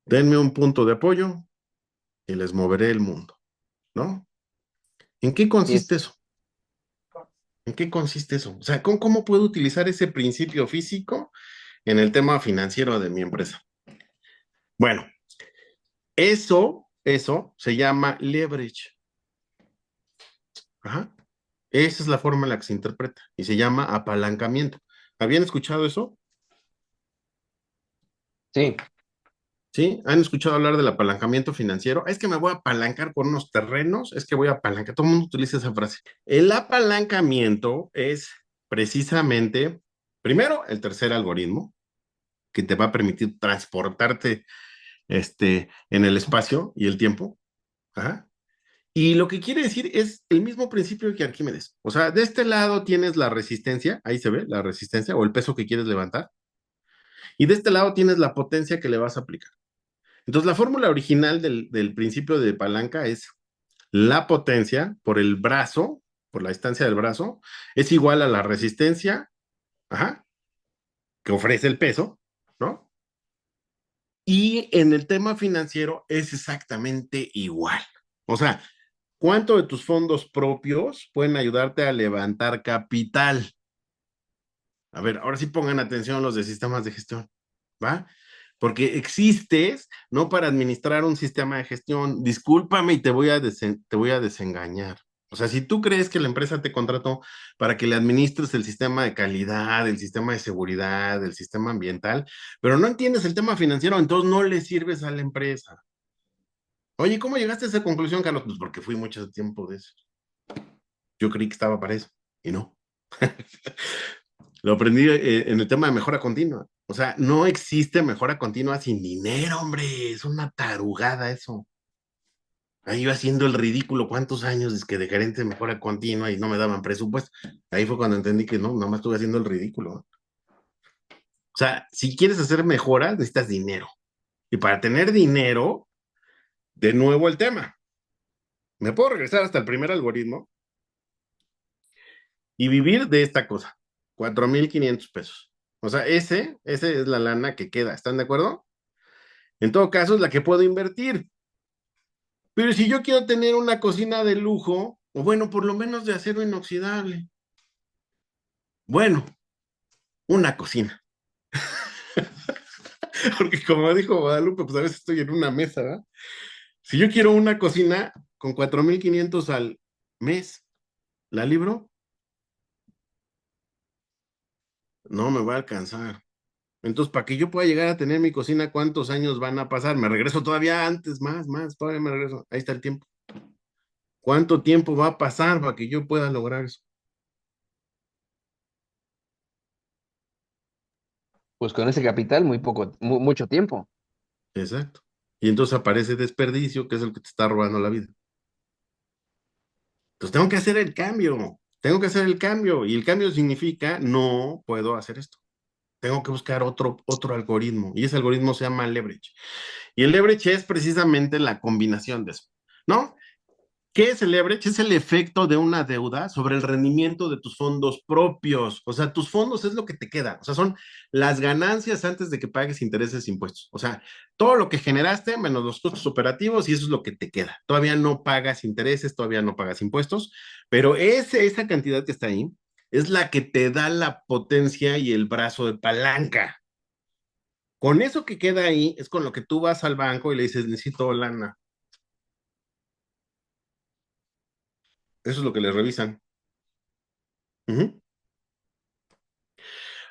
Denme un punto de apoyo y les moveré el mundo, ¿no? ¿En qué así consiste es. eso? ¿En qué consiste eso? O sea, ¿cómo puedo utilizar ese principio físico en el tema financiero de mi empresa? Bueno, eso se llama leverage. Ajá. Esa es la forma en la que se interpreta y se llama apalancamiento. ¿Habían escuchado eso? Sí, ¿Sí? ¿Han escuchado hablar del apalancamiento financiero? Es que me voy a apalancar por unos terrenos, es que voy a apalancar. Todo el mundo utiliza esa frase. El apalancamiento es precisamente, primero, el tercer algoritmo que te va a permitir transportarte en el espacio y el tiempo. Ajá. Y lo que quiere decir es el mismo principio que Arquímedes. O sea, de este lado tienes la resistencia, ahí se ve la resistencia o el peso que quieres levantar, y de este lado tienes la potencia que le vas a aplicar. Entonces, la fórmula original del principio de palanca es la potencia por el brazo, por la distancia del brazo, es igual a la resistencia, ajá, que ofrece el peso, ¿no? Y en el tema financiero es exactamente igual. O sea, ¿cuánto de tus fondos propios pueden ayudarte a levantar capital? A ver, ahora sí pongan atención los de sistemas de gestión, ¿va? Porque existes no para administrar un sistema de gestión. Discúlpame y te voy a desengañar. O sea, si tú crees que la empresa te contrató para que le administres el sistema de calidad, el sistema de seguridad, el sistema ambiental, pero no entiendes el tema financiero, entonces no le sirves a la empresa. Oye, ¿cómo llegaste a esa conclusión, Carlos? Pues porque fui mucho tiempo de eso. Yo creí que estaba para eso y no. Lo aprendí en el tema de mejora continua. O sea, no existe mejora continua sin dinero, hombre. Es una tarugada eso. Ahí iba haciendo el ridículo. ¿Cuántos años es que de gerente de mejora continua y no me daban presupuesto? Ahí fue cuando entendí que no, nada más estuve haciendo el ridículo. O sea, si quieres hacer mejoras, necesitas dinero. Y para tener dinero, de nuevo el tema. Me puedo regresar hasta el primer algoritmo y vivir de esta cosa. 4,500 pesos. O sea, ese es la lana que queda. ¿Están de acuerdo? En todo caso, es la que puedo invertir. Pero si yo quiero tener una cocina de lujo, o bueno, por lo menos de acero inoxidable, bueno, una cocina. Porque como dijo Guadalupe, pues a veces estoy en una mesa, ¿verdad? Si yo quiero una cocina con 4,500 al mes, ¿la libro? No me va a alcanzar. Entonces, para que yo pueda llegar a tener mi cocina, ¿cuántos años van a pasar? Me regreso todavía antes, más, todavía me regreso. Ahí está el tiempo. ¿Cuánto tiempo va a pasar para que yo pueda lograr eso? pues con ese capital mucho tiempo. Exacto. Y entonces aparece desperdicio, que es el que te está robando la vida. Entonces tengo que hacer el cambio, tengo que hacer el cambio. Y el cambio significa, no puedo hacer esto. Tengo que buscar otro algoritmo. Y ese algoritmo se llama leverage. Y el leverage es precisamente la combinación de eso, ¿no? ¿Qué es el leverage? Es el efecto de una deuda sobre el rendimiento de tus fondos propios. O sea, tus fondos es lo que te queda. O sea, son las ganancias antes de que pagues intereses e impuestos. O sea, todo lo que generaste menos los costos operativos y eso es lo que te queda. Todavía no pagas intereses, todavía no pagas impuestos, pero esa cantidad que está ahí es la que te da la potencia y el brazo de palanca. Con eso que queda ahí es con lo que tú vas al banco y le dices, necesito lana. Eso es lo que les revisan. Uh-huh.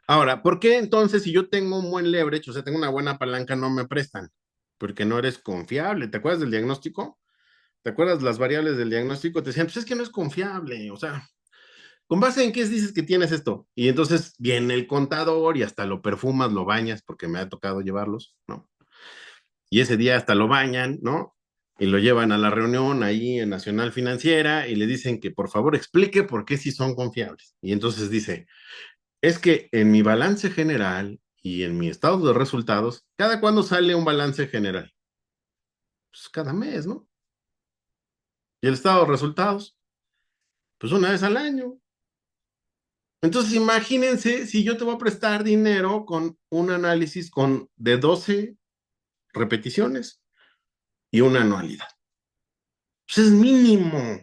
Ahora, ¿por qué entonces si yo tengo un buen leverage, o sea, tengo una buena palanca, no me prestan? Porque no eres confiable. ¿Te acuerdas del diagnóstico? ¿Te acuerdas las variables del diagnóstico? Te decían, pues es que no es confiable. O sea, ¿con base en qué dices que tienes esto? Y entonces viene el contador y hasta lo perfumas, lo bañas, porque me ha tocado llevarlos, ¿no? Y ese día hasta lo bañan, ¿no? Y lo llevan a la reunión ahí en Nacional Financiera y le dicen que por favor explique por qué sí son confiables. Y entonces dice, es que en mi balance general y en mi estado de resultados, ¿cada cuándo sale un balance general? Pues cada mes, ¿no? Y el estado de resultados, pues una vez al año. Entonces imagínense si yo te voy a prestar dinero con un análisis de 12 repeticiones y una anualidad. Pues es mínimo.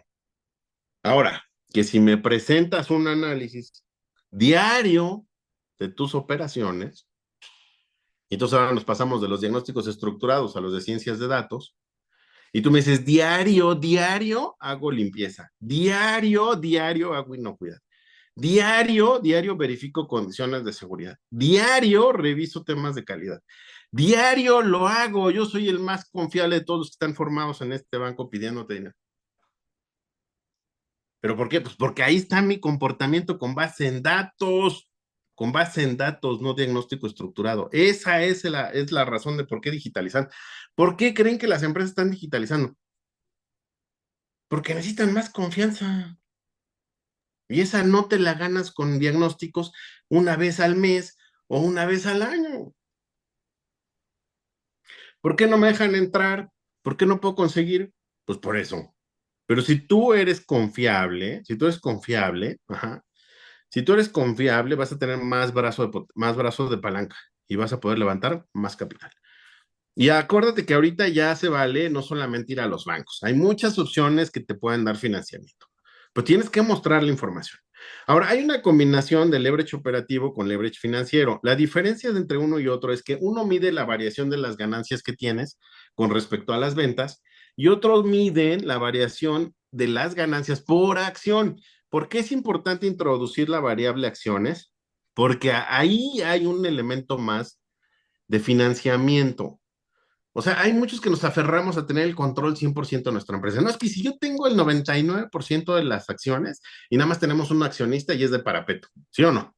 Ahora, que si me presentas un análisis diario de tus operaciones, y entonces ahora nos pasamos de los diagnósticos estructurados a los de ciencias de datos, y tú me dices, diario hago limpieza, diario hago inocuidad, diario verifico condiciones de seguridad, diario reviso temas de calidad, diario lo hago, yo soy el más confiable de todos los que están formados en este banco pidiéndote dinero. ¿Pero por qué? Pues porque ahí está mi comportamiento con base en datos, no diagnóstico estructurado. Esa es la razón de por qué digitalizar. ¿Por qué creen que las empresas están digitalizando? Porque necesitan más confianza. Y esa no te la ganas con diagnósticos una vez al mes o una vez al año. ¿Por qué no me dejan entrar? ¿Por qué no puedo conseguir? Pues por eso. Pero si tú eres confiable, ajá, si tú eres confiable, vas a tener más brazos de palanca y vas a poder levantar más capital. Y acuérdate que ahorita ya se vale no solamente ir a los bancos, hay muchas opciones que te pueden dar financiamiento, pero tienes que mostrar la información. Ahora, hay una combinación de leverage operativo con leverage financiero. La diferencia entre uno y otro es que uno mide la variación de las ganancias que tienes con respecto a las ventas y otros miden la variación de las ganancias por acción. ¿Por qué es importante introducir la variable acciones? Porque ahí hay un elemento más de financiamiento. O sea, hay muchos que nos aferramos a tener el control 100% de nuestra empresa. No, es que si yo tengo el 99% de las acciones y nada más tenemos un accionista y es de parapeto, ¿sí o no?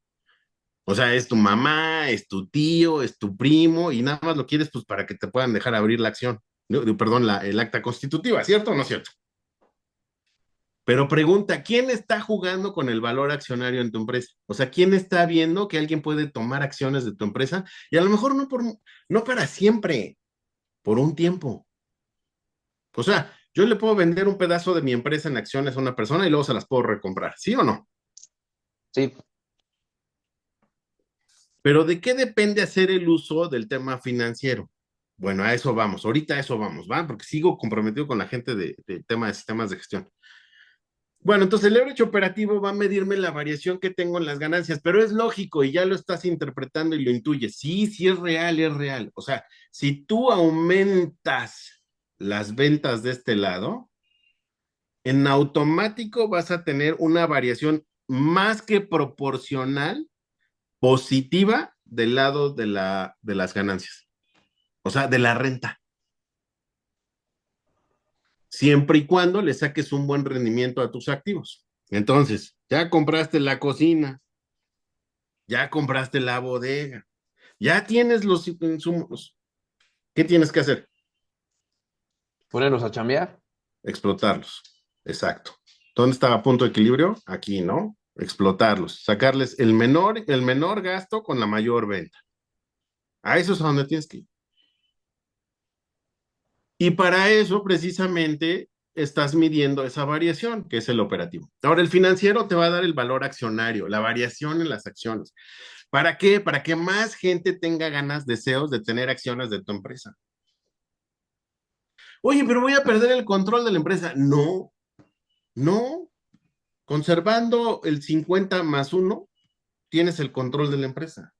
O sea, es tu mamá, es tu tío, es tu primo y nada más lo quieres pues para que te puedan dejar abrir la acción, perdón, el acta constitutiva, ¿cierto o no es cierto? Pero pregunta, ¿quién está jugando con el valor accionario en tu empresa? O sea, ¿quién está viendo que alguien puede tomar acciones de tu empresa? Y a lo mejor no para siempre, por un tiempo. O sea, yo le puedo vender un pedazo de mi empresa en acciones a una persona y luego se las puedo recomprar, ¿sí o no? Sí, Pero ¿de qué depende hacer el uso del tema financiero? Bueno, a eso vamos, ahorita a eso vamos, ¿va? Porque sigo comprometido con la gente de tema de sistemas de gestión. Bueno, entonces el leverage operativo va a medirme la variación que tengo en las ganancias, pero es lógico y ya lo estás interpretando y lo intuyes. Sí, sí es real, es real. O sea, si tú aumentas las ventas de este lado, en automático vas a tener una variación más que proporcional positiva del lado de las ganancias, o sea, de la renta, siempre y cuando le saques un buen rendimiento a tus activos. Entonces, ya compraste la cocina, ya compraste la bodega, ya tienes los insumos. ¿Qué tienes que hacer? ponerlos a chambear. Explotarlos. Exacto. ¿Dónde está a punto de equilibrio? Aquí, ¿no? Explotarlos, sacarles el menor gasto con la mayor venta. A eso es a donde tienes que ir. Y para eso, precisamente, estás midiendo esa variación, que es el operativo. Ahora, el financiero te va a dar el valor accionario, la variación en las acciones. ¿Para qué? Para que más gente tenga ganas, deseos de tener acciones de tu empresa. Oye, pero voy a perder el control de la empresa. No, no. Conservando el 50+1, tienes el control de la empresa.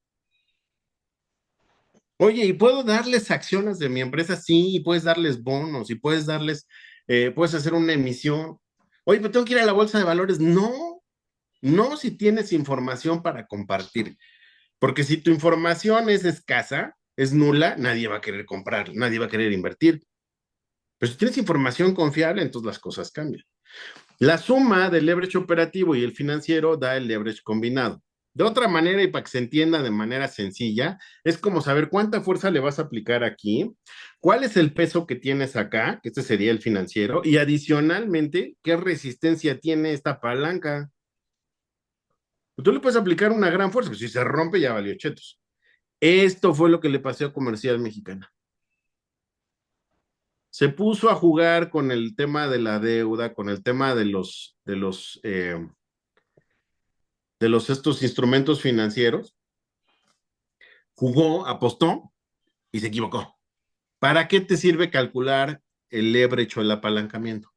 Oye, ¿y puedo darles acciones de mi empresa? Sí, y puedes darles bonos, y puedes darles, puedes hacer una emisión. Oye, pero tengo que ir a la bolsa de valores. No, no si tienes información para compartir. Porque si tu información es escasa, es nula, nadie va a querer comprar, nadie va a querer invertir. Pero si tienes información confiable, entonces las cosas cambian. La suma del leverage operativo y el financiero da el leverage combinado. De otra manera, y para que se entienda de manera sencilla, es como saber cuánta fuerza le vas a aplicar aquí, cuál es el peso que tienes acá, que este sería el financiero, y adicionalmente, qué resistencia tiene esta palanca. Tú le puedes aplicar una gran fuerza, pero si se rompe ya valió chetos. Esto fue lo que le pasó a Comercial Mexicana. Se puso a jugar con el tema de la deuda, con el tema de estos instrumentos financieros, jugó, apostó y se equivocó. ¿Para qué te sirve calcular el leverage o el apalancamiento?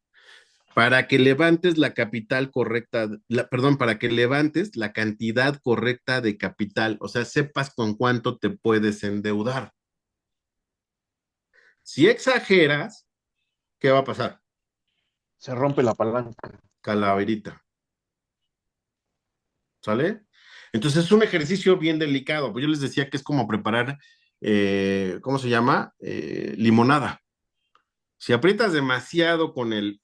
Para que levantes la capital correcta, perdón, para que levantes la cantidad correcta de capital, o sea, sepas con cuánto te puedes endeudar. Si exageras, ¿qué va a pasar? Se rompe la palanca. Calaverita. ¿Sale? Entonces es un ejercicio bien delicado. Pues yo les decía que es como preparar, ¿cómo se llama? Limonada. Si aprietas demasiado con el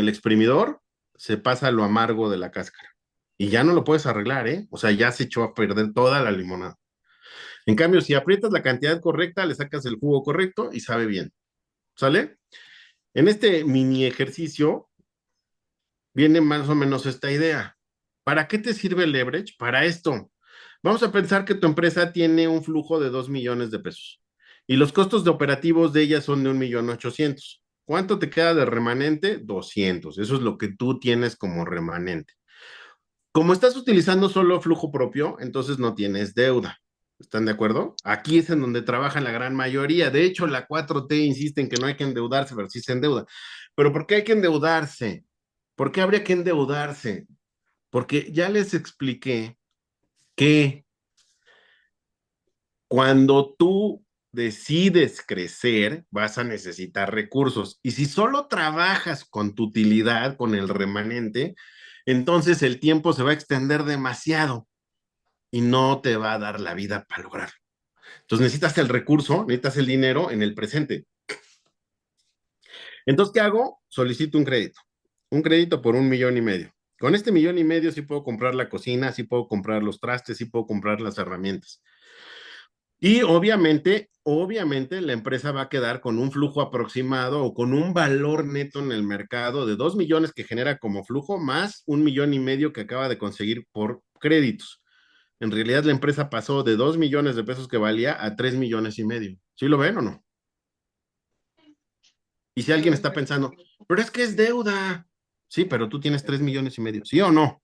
exprimidor, se pasa lo amargo de la cáscara. Y ya no lo puedes arreglar, ¿eh? O sea, ya se echó a perder toda la limonada. En cambio, si aprietas la cantidad correcta, le sacas el jugo correcto y sabe bien. ¿Sale? En este mini ejercicio viene más o menos esta idea. ¿Para qué te sirve el leverage? Para esto. Vamos a pensar que tu empresa tiene un flujo de 2 millones de pesos y los costos de operativos de ella son de 1.800.000. ¿Cuánto te queda de remanente? 200. Eso es lo que tú tienes como remanente. Como estás utilizando solo flujo propio, entonces no tienes deuda. ¿Están de acuerdo? Aquí es en donde trabaja la gran mayoría. De hecho, la 4T insiste en que no hay que endeudarse, pero sí se endeuda. ¿Pero por qué hay que endeudarse? ¿Por qué habría que endeudarse? Porque ya les expliqué que cuando tú decides crecer, vas a necesitar recursos. Y si solo trabajas con tu utilidad, con el remanente, entonces el tiempo se va a extender demasiado y no te va a dar la vida para lograrlo. Entonces necesitas el recurso, necesitas el dinero en el presente. Entonces, ¿qué hago? Solicito un crédito por 1.500.000. Con este 1.500.000 sí puedo comprar la cocina, sí puedo comprar los trastes, sí puedo comprar las herramientas. Y obviamente la empresa va a quedar con un flujo aproximado o con un valor neto en el mercado de 2 millones que genera como flujo más 1.500.000 que acaba de conseguir por créditos. En realidad la empresa pasó de 2 millones de pesos que valía a 3,5 millones. ¿Sí lo ven o no? Y si alguien está pensando, pero es que es deuda. Sí, pero tú tienes 3,5 millones. ¿Sí o no?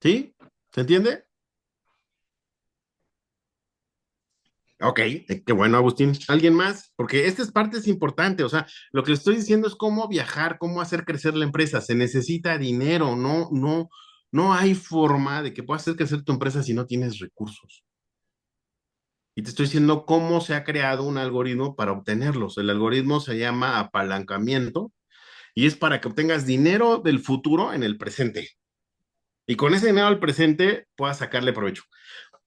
¿Sí? ¿Se entiende? Ok, qué bueno, Agustín. ¿Alguien más? Porque esta parte es importante. O sea, lo que estoy diciendo es cómo viajar, cómo hacer crecer la empresa. Se necesita dinero. No hay forma de que puedas hacer crecer tu empresa si no tienes recursos. Y te estoy diciendo cómo se ha creado un algoritmo para obtenerlos. El algoritmo se llama apalancamiento y es para que obtengas dinero del futuro en el presente. Y con ese dinero del presente puedas sacarle provecho.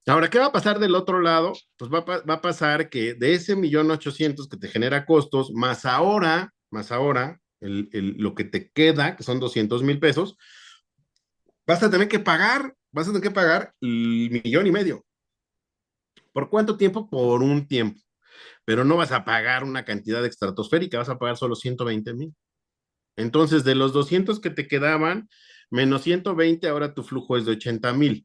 Ahora, ¿qué va a pasar del otro lado? Pues va a pasar que de ese 1.800.000 que te genera costos, lo que te queda, que son 200,000 pesos, vas a tener que pagar el 1,500,000. ¿Por cuánto tiempo? Por un tiempo. Pero no vas a pagar una cantidad estratosférica, vas a pagar solo 120,000. Entonces, de los 200 que te quedaban, menos 120, ahora tu flujo es de 80,000.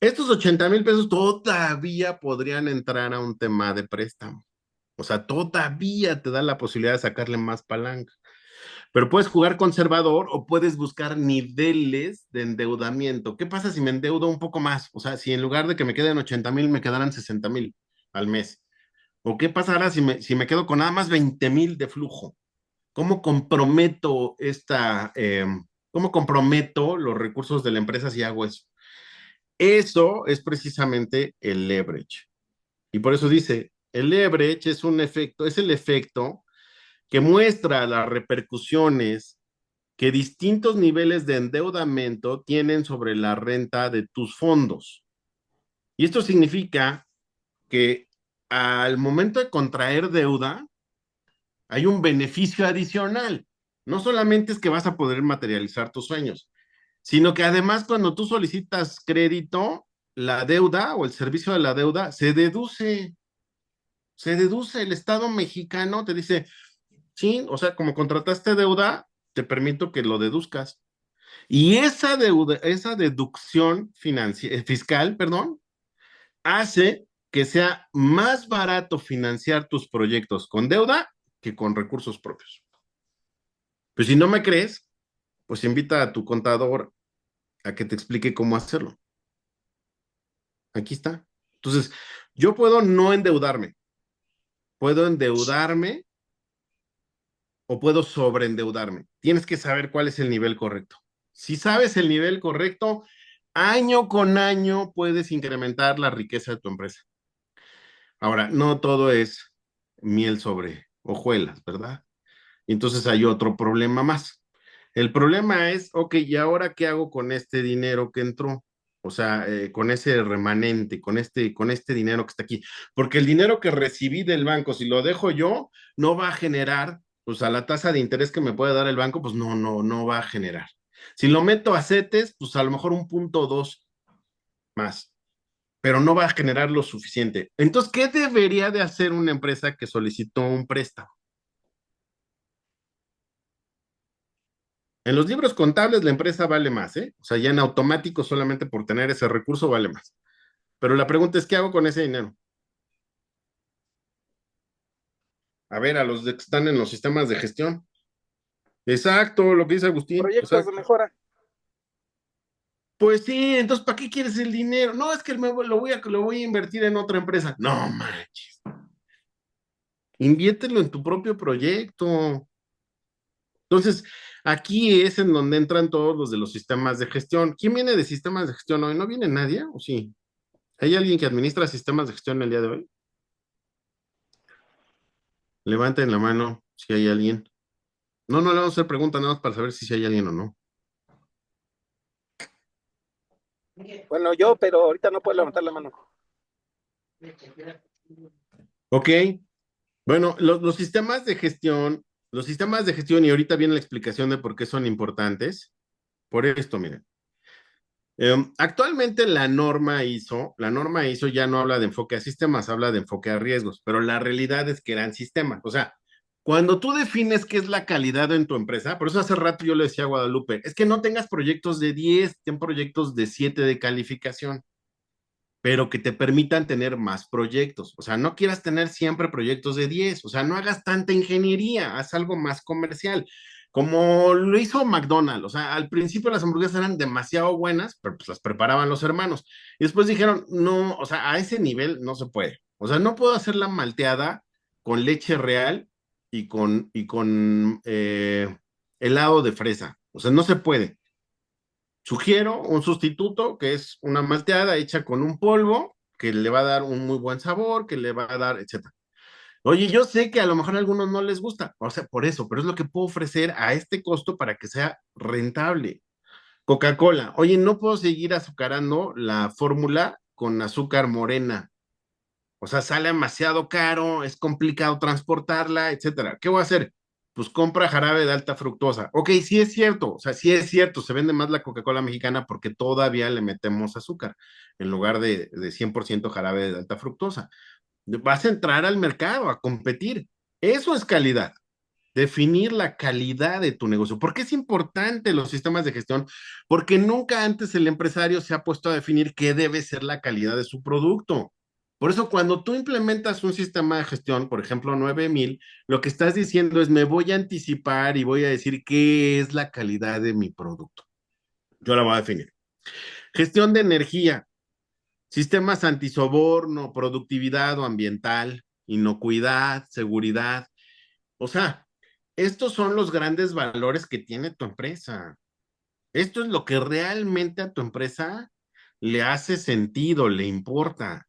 Estos 80,000 pesos todavía podrían entrar a un tema de préstamo. O sea, todavía te da la posibilidad de sacarle más palanca. Pero puedes jugar conservador o puedes buscar niveles de endeudamiento. ¿Qué pasa si me endeudo un poco más? O sea, si en lugar de que me queden 80,000, me quedaran 60,000 al mes. ¿O qué pasará si me quedo con nada más 20,000 de flujo? ¿Cómo comprometo cómo comprometo los recursos de la empresa si hago eso? Eso es precisamente el leverage. Y por eso dice, el leverage es el efecto que muestra las repercusiones que distintos niveles de endeudamiento tienen sobre la renta de tus fondos. Y esto significa que al momento de contraer deuda, hay un beneficio adicional. No solamente es que vas a poder materializar tus sueños, sino que además cuando tú solicitas crédito, la deuda o el servicio de la deuda se deduce, el Estado mexicano te dice, sí, o sea, como contrataste deuda, te permito que lo deduzcas. Y esa deuda, esa deducción fiscal, perdón, hace que sea más barato financiar tus proyectos con deuda que con recursos propios. Pues si no me crees, pues invita a tu contador a que te explique cómo hacerlo. Aquí está. Entonces, yo puedo no endeudarme, puedo endeudarme o puedo sobreendeudarme. Tienes que saber cuál es el nivel correcto. Si sabes el nivel correcto, año con año puedes incrementar la riqueza de tu empresa. Ahora, no todo es miel sobre hojuelas, ¿verdad? Entonces hay otro problema más. El problema es, ok, ¿y ahora qué hago con este dinero que entró? O sea, con ese remanente, con este dinero que está aquí. Porque el dinero que recibí del banco, si lo dejo yo, no va a generar, pues a la tasa de interés que me puede dar el banco, pues no va a generar. Si lo meto a CETES, pues a lo mejor 1.2 más, pero no va a generar lo suficiente. Entonces, ¿qué debería de hacer una empresa que solicitó un préstamo? En los libros contables la empresa vale más, ¿eh? O sea, ya en automático solamente por tener ese recurso vale más. Pero la pregunta es, ¿qué hago con ese dinero? A ver, a los que están en los sistemas de gestión. Exacto, lo que dice Agustín. Proyectos de Exacto. mejora. Pues sí, entonces, ¿para qué quieres el dinero? No, es que lo voy a invertir en otra empresa. No manches. Inviértelo en tu propio proyecto. Entonces, aquí es en donde entran todos los de los sistemas de gestión. ¿Quién viene de sistemas de gestión hoy? ¿No viene nadie? ¿O sí? ¿Hay alguien que administra sistemas de gestión el día de hoy? Levanten la mano si hay alguien. No le vamos a hacer preguntas nada más para saber si hay alguien o no. Bueno, yo, pero ahorita no puedo levantar la mano. Ok, bueno, los sistemas de gestión, y ahorita viene la explicación de por qué son importantes. Por esto, miren. Actualmente la norma ISO ya no habla de enfoque a sistemas, habla de enfoque a riesgos, pero la realidad es que eran sistemas. O sea, cuando tú defines qué es la calidad en tu empresa, por eso hace rato yo le decía a Guadalupe, es que no tengas proyectos de 10, ten proyectos de 7 de calificación, pero que te permitan tener más proyectos. O sea, no quieras tener siempre proyectos de 10, o sea, no hagas tanta ingeniería, haz algo más comercial, como lo hizo McDonald's. O sea, al principio las hamburguesas eran demasiado buenas, pero pues las preparaban los hermanos. Y después dijeron, no, o sea, a ese nivel no se puede. O sea, no puedo hacer la malteada con leche real y con helado de fresa. O sea, no se puede. Sugiero un sustituto que es una malteada hecha con un polvo que le va a dar un muy buen sabor, que le va a dar, etcétera. Oye, yo sé que a lo mejor a algunos no les gusta, o sea, por eso, pero es lo que puedo ofrecer a este costo para que sea rentable. Coca-Cola, oye, no puedo seguir azucarando la fórmula con azúcar morena. O sea, sale demasiado caro, es complicado transportarla, etcétera. ¿Qué voy a hacer? Pues compra jarabe de alta fructosa. Ok, sí es cierto, o sea, sí es cierto, se vende más la Coca-Cola mexicana porque todavía le metemos azúcar en lugar de 100% jarabe de alta fructosa. Vas a entrar al mercado a competir. Eso es calidad. Definir la calidad de tu negocio. ¿Por qué es importante los sistemas de gestión? Porque nunca antes el empresario se ha puesto a definir qué debe ser la calidad de su producto. Por eso cuando tú implementas un sistema de gestión, por ejemplo 9000, lo que estás diciendo es me voy a anticipar y voy a decir qué es la calidad de mi producto. Yo la voy a definir. Gestión de energía, sistemas antisoborno, productividad o ambiental, inocuidad, seguridad. O sea, estos son los grandes valores que tiene tu empresa. Esto es lo que realmente a tu empresa le hace sentido, le importa,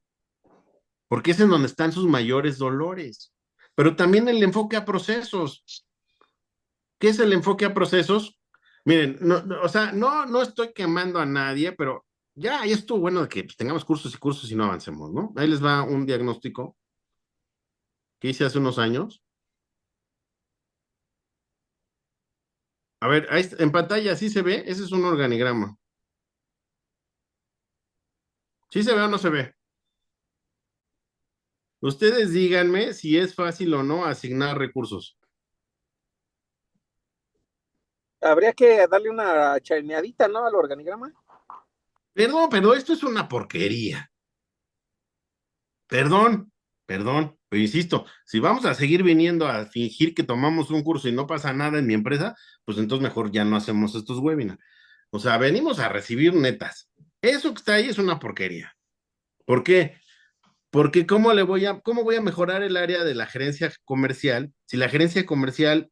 porque es en donde están sus mayores dolores. Pero también el enfoque a procesos. ¿Qué es el enfoque a procesos? Miren, o sea, no estoy quemando a nadie, pero ya estuvo bueno de que pues, tengamos cursos y cursos y no avancemos, ¿no? Ahí les va un diagnóstico que hice hace unos años. A ver, ahí en pantalla sí se ve, ese es un organigrama. ¿Sí se ve o no se ve? Ustedes díganme si es fácil o no asignar recursos. Habría que darle una chaineadita, ¿no? Al organigrama. Perdón, pero esto es una porquería. Perdón, pero insisto, si vamos a seguir viniendo a fingir que tomamos un curso y no pasa nada en mi empresa, pues entonces mejor ya no hacemos estos webinars. O sea, venimos a recibir netas. Eso que está ahí es una porquería. ¿Por qué? Porque cómo voy a mejorar el área de la gerencia comercial si la gerencia comercial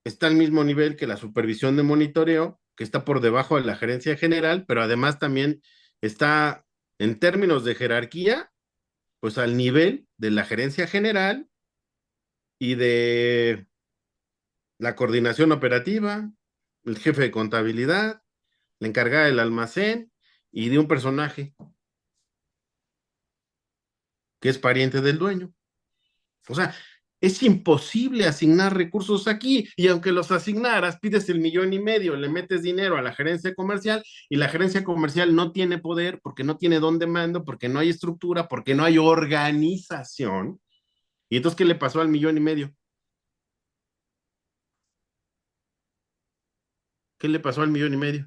está al mismo nivel que la supervisión de monitoreo, que está por debajo de la gerencia general, pero además también está en términos de jerarquía, pues al nivel de la gerencia general y de la coordinación operativa, el jefe de contabilidad, la encargada del almacén y de un personaje que es pariente del dueño. O sea, es imposible asignar recursos aquí y aunque los asignaras, pides el 1,5 millones, le metes dinero a la gerencia comercial y la gerencia comercial no tiene poder porque no tiene dónde mando, porque no hay estructura, porque no hay organización. ¿Y entonces qué le pasó al 1,5 millones? ¿Qué le pasó al 1,5 millones?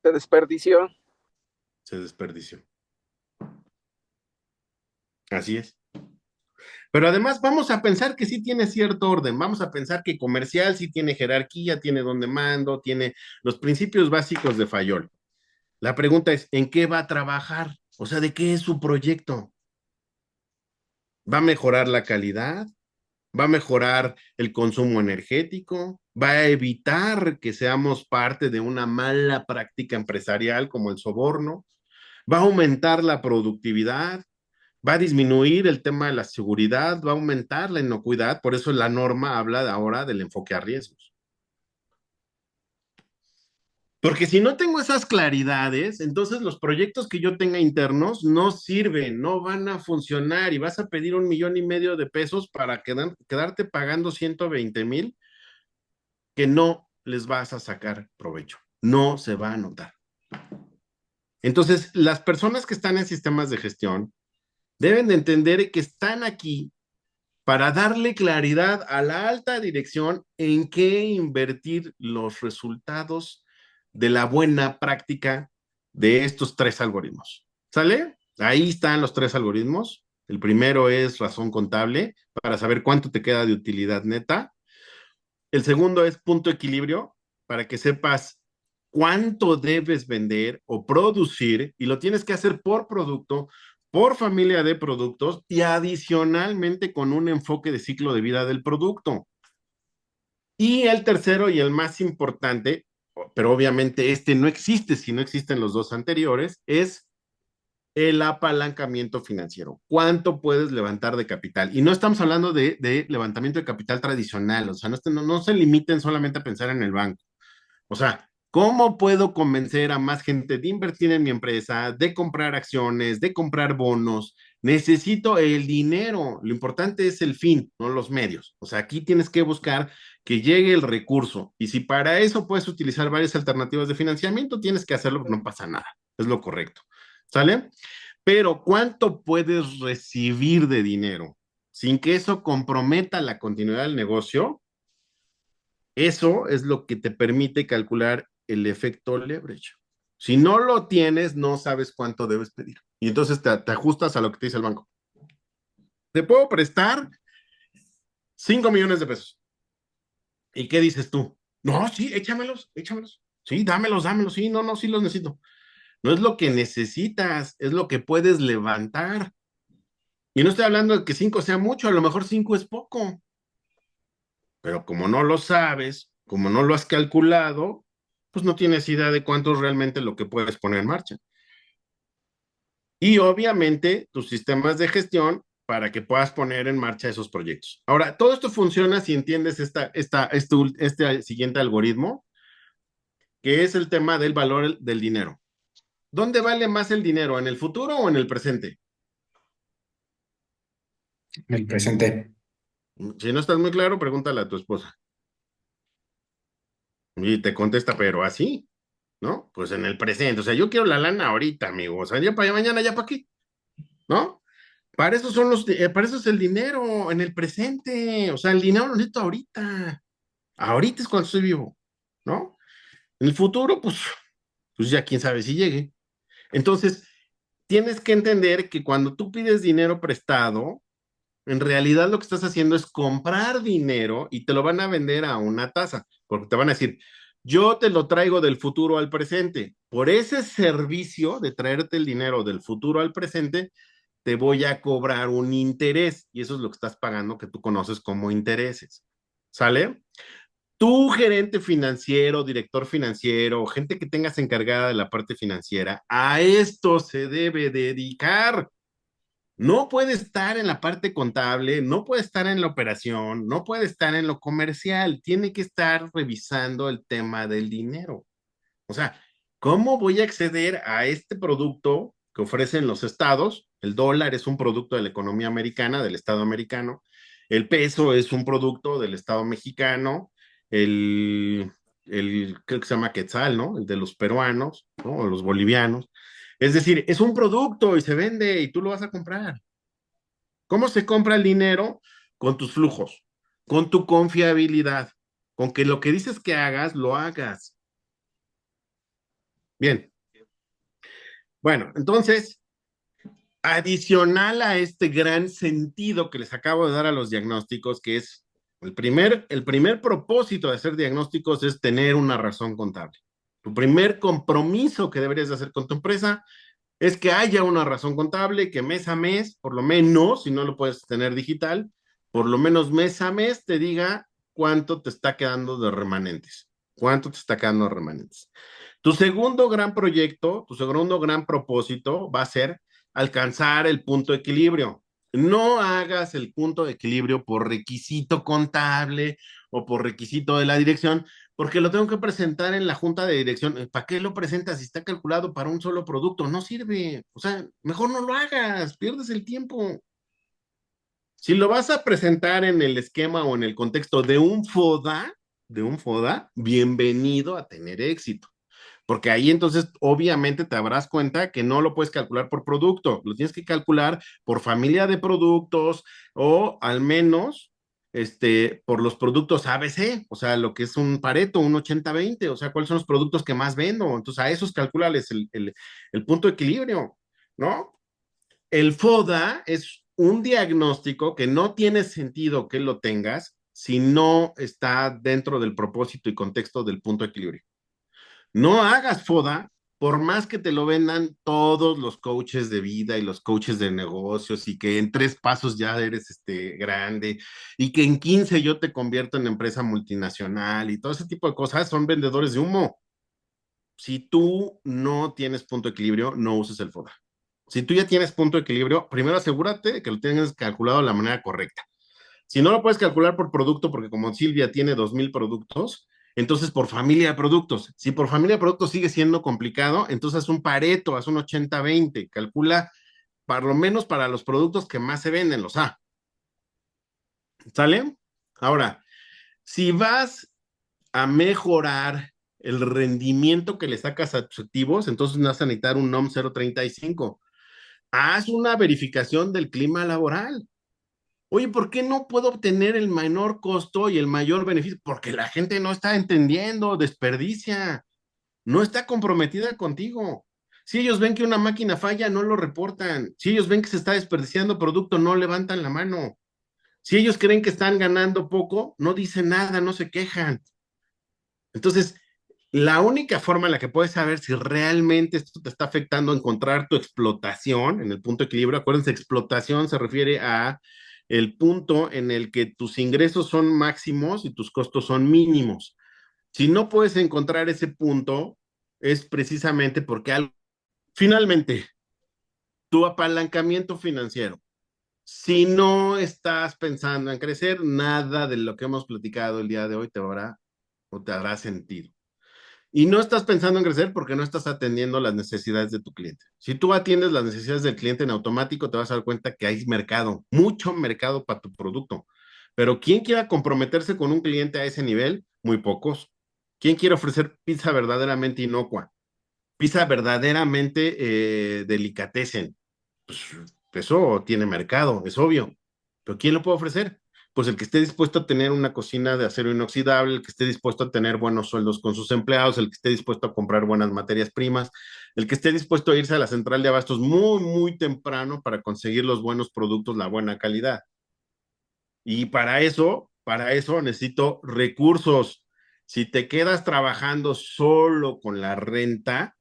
Se desperdició. Se desperdició. Así es. Pero además vamos a pensar que sí tiene cierto orden, vamos a pensar que comercial sí tiene jerarquía, tiene donde mando, tiene los principios básicos de Fayol. La pregunta es, ¿en qué va a trabajar? O sea, ¿de qué es su proyecto? ¿Va a mejorar la calidad? ¿Va a mejorar el consumo energético? ¿Va a evitar que seamos parte de una mala práctica empresarial como el soborno? ¿Va a aumentar la productividad? ¿Va a disminuir el tema de la seguridad? ¿Va a aumentar la inocuidad? Por eso la norma habla de ahora del enfoque a riesgos. Porque si no tengo esas claridades, entonces los proyectos que yo tenga internos no sirven, no van a funcionar y vas a pedir 1,5 millones de pesos para quedarte pagando 120,000 que no les vas a sacar provecho. No se va a notar. Entonces, las personas que están en sistemas de gestión deben de entender que están aquí para darle claridad a la alta dirección en qué invertir los resultados de la buena práctica de estos 3 algoritmos. ¿Sale? Ahí están los 3 algoritmos. El primero es razón contable para saber cuánto te queda de utilidad neta. El segundo es punto equilibrio para que sepas cuánto debes vender o producir y lo tienes que hacer por producto, por familia de productos y adicionalmente con un enfoque de ciclo de vida del producto. Y el tercero y el más importante, pero obviamente este no existe si no existen los dos anteriores, es el apalancamiento financiero. ¿Cuánto puedes levantar de capital? Y no estamos hablando de levantamiento de capital tradicional, o sea, no se limiten solamente a pensar en el banco. O sea, ¿cómo puedo convencer a más gente de invertir en mi empresa, de comprar acciones, de comprar bonos? Necesito el dinero. Lo importante es el fin, no los medios. O sea, aquí tienes que buscar que llegue el recurso. Y si para eso puedes utilizar varias alternativas de financiamiento, tienes que hacerlo, no pasa nada. Es lo correcto. ¿Sale? Pero ¿cuánto puedes recibir de dinero sin que eso comprometa la continuidad del negocio? Eso es lo que te permite calcular el efecto leverage. Si no lo tienes, no sabes cuánto debes pedir. Y entonces te ajustas a lo que te dice el banco. Te puedo prestar 5 millones de pesos. ¿Y qué dices tú? No, sí, échamelos, échamelos. Sí, dámelos, dámelos. Sí, no, no, sí los necesito. No es lo que necesitas, es lo que puedes levantar. Y no estoy hablando de que 5 sea mucho, a lo mejor 5 es poco. Pero como no lo sabes, como no lo has calculado, pues no tienes idea de cuánto es realmente lo que puedes poner en marcha. Y obviamente tus sistemas de gestión para que puedas poner en marcha esos proyectos. Ahora, todo esto funciona si entiendes este siguiente algoritmo, que es el tema del valor del dinero. ¿Dónde vale más el dinero? ¿En el futuro o en el presente? El presente. Si no estás muy claro, pregúntale a tu esposa. Y te contesta, pero así, ¿no? Pues en el presente. O sea, yo quiero la lana ahorita, amigo. O sea, ya para mañana, ya para qué, ¿no? Para eso para eso es el dinero, en el presente. O sea, el dinero lo necesito ahorita. Ahorita es cuando estoy vivo, ¿no? En el futuro, pues ya quién sabe si llegue. Entonces, tienes que entender que cuando tú pides dinero prestado, en realidad lo que estás haciendo es comprar dinero y te lo van a vender a una tasa, porque te van a decir, yo te lo traigo del futuro al presente. Por ese servicio de traerte el dinero del futuro al presente, te voy a cobrar un interés y eso es lo que estás pagando que tú conoces como intereses. ¿Sale? Tu gerente financiero, director financiero, gente que tengas encargada de la parte financiera, a esto se debe dedicar. No puede estar en la parte contable, no puede estar en la operación, no puede estar en lo comercial, tiene que estar revisando el tema del dinero. O sea, ¿cómo voy a acceder a este producto que ofrecen los estados? El dólar es un producto de la economía americana, del estado americano. El peso es un producto del estado mexicano. El, creo que se llama quetzal, ¿no? El de los peruanos, ¿no? O los bolivianos. Es decir, es un producto y se vende y tú lo vas a comprar. ¿Cómo se compra el dinero? Con tus flujos, con tu confiabilidad, con que lo que dices que hagas, lo hagas. Bien, bueno, entonces, adicional a este gran sentido que les acabo de dar a los diagnósticos, que es el primer propósito de hacer diagnósticos es tener una razón contable. Tu primer compromiso que deberías de hacer con tu empresa es que haya una razón contable que mes a mes, por lo menos, si no lo puedes tener digital, por lo menos mes a mes te diga cuánto te está quedando de remanentes. ¿Cuánto te está quedando de remanentes? Tu segundo gran proyecto, tu segundo gran propósito va a ser alcanzar el punto de equilibrio. No hagas el punto de equilibrio por requisito contable o por requisito de la dirección, porque lo tengo que presentar en la junta de dirección. ¿Para qué lo presentas si está calculado para un solo producto? No sirve. O sea, mejor no lo hagas, pierdes el tiempo. Si lo vas a presentar en el esquema o en el contexto de un FODA, bienvenido a tener éxito. Porque ahí entonces obviamente te habrás cuenta que no lo puedes calcular por producto, lo tienes que calcular por familia de productos o al menos por los productos ABC, o sea, lo que es un Pareto, un 80-20, o sea, cuáles son los productos que más vendo. Entonces a esos calculales el punto de equilibrio, ¿no? El FODA es un diagnóstico que no tiene sentido que lo tengas si no está dentro del propósito y contexto del punto de equilibrio. No hagas FODA, por más que te lo vendan todos los coaches de vida y los coaches de negocios y que en 3 pasos ya eres grande y que en 15 yo te convierto en empresa multinacional y todo ese tipo de cosas, son vendedores de humo. Si tú no tienes punto de equilibrio, no uses el FODA. Si tú ya tienes punto de equilibrio, primero asegúrate de que lo tienes calculado de la manera correcta. Si no lo puedes calcular por producto, porque como Silvia tiene 2,000 productos, entonces por familia de productos. Si por familia de productos sigue siendo complicado, entonces haz un Pareto, haz un 80-20, calcula por lo menos para los productos que más se venden, los A. ¿Sale? Ahora, si vas a mejorar el rendimiento que le sacas a tus activos, entonces vas a necesitar un NOM 035. Haz una verificación del clima laboral. Oye, ¿por qué no puedo obtener el menor costo y el mayor beneficio? Porque la gente no está entendiendo, desperdicia, no está comprometida contigo. Si ellos ven que una máquina falla, no lo reportan. Si ellos ven que se está desperdiciando producto, no levantan la mano. Si ellos creen que están ganando poco, no dicen nada, no se quejan. Entonces, la única forma en la que puedes saber si realmente esto te está afectando, encontrar tu explotación en el punto de equilibrio. Acuérdense, explotación se refiere a el punto en el que tus ingresos son máximos y tus costos son mínimos. Si no puedes encontrar ese punto, es precisamente porque algo. Finalmente, tu apalancamiento financiero. Si no estás pensando en crecer, nada de lo que hemos platicado el día de hoy te hará o te hará sentido. Y no estás pensando en crecer porque no estás atendiendo las necesidades de tu cliente. Si tú atiendes las necesidades del cliente en automático, te vas a dar cuenta que hay mercado, mucho mercado para tu producto. Pero ¿quién quiera comprometerse con un cliente a ese nivel? Muy pocos. ¿Quién quiere ofrecer pizza verdaderamente inocua? Pizza verdaderamente delicatessen. Pues eso tiene mercado, es obvio. Pero ¿quién lo puede ofrecer? Pues el que esté dispuesto a tener una cocina de acero inoxidable, el que esté dispuesto a tener buenos sueldos con sus empleados, el que esté dispuesto a comprar buenas materias primas, el que esté dispuesto a irse a la central de abastos muy, muy temprano para conseguir los buenos productos, la buena calidad. Y para eso necesito recursos. Si te quedas trabajando solo con la renta,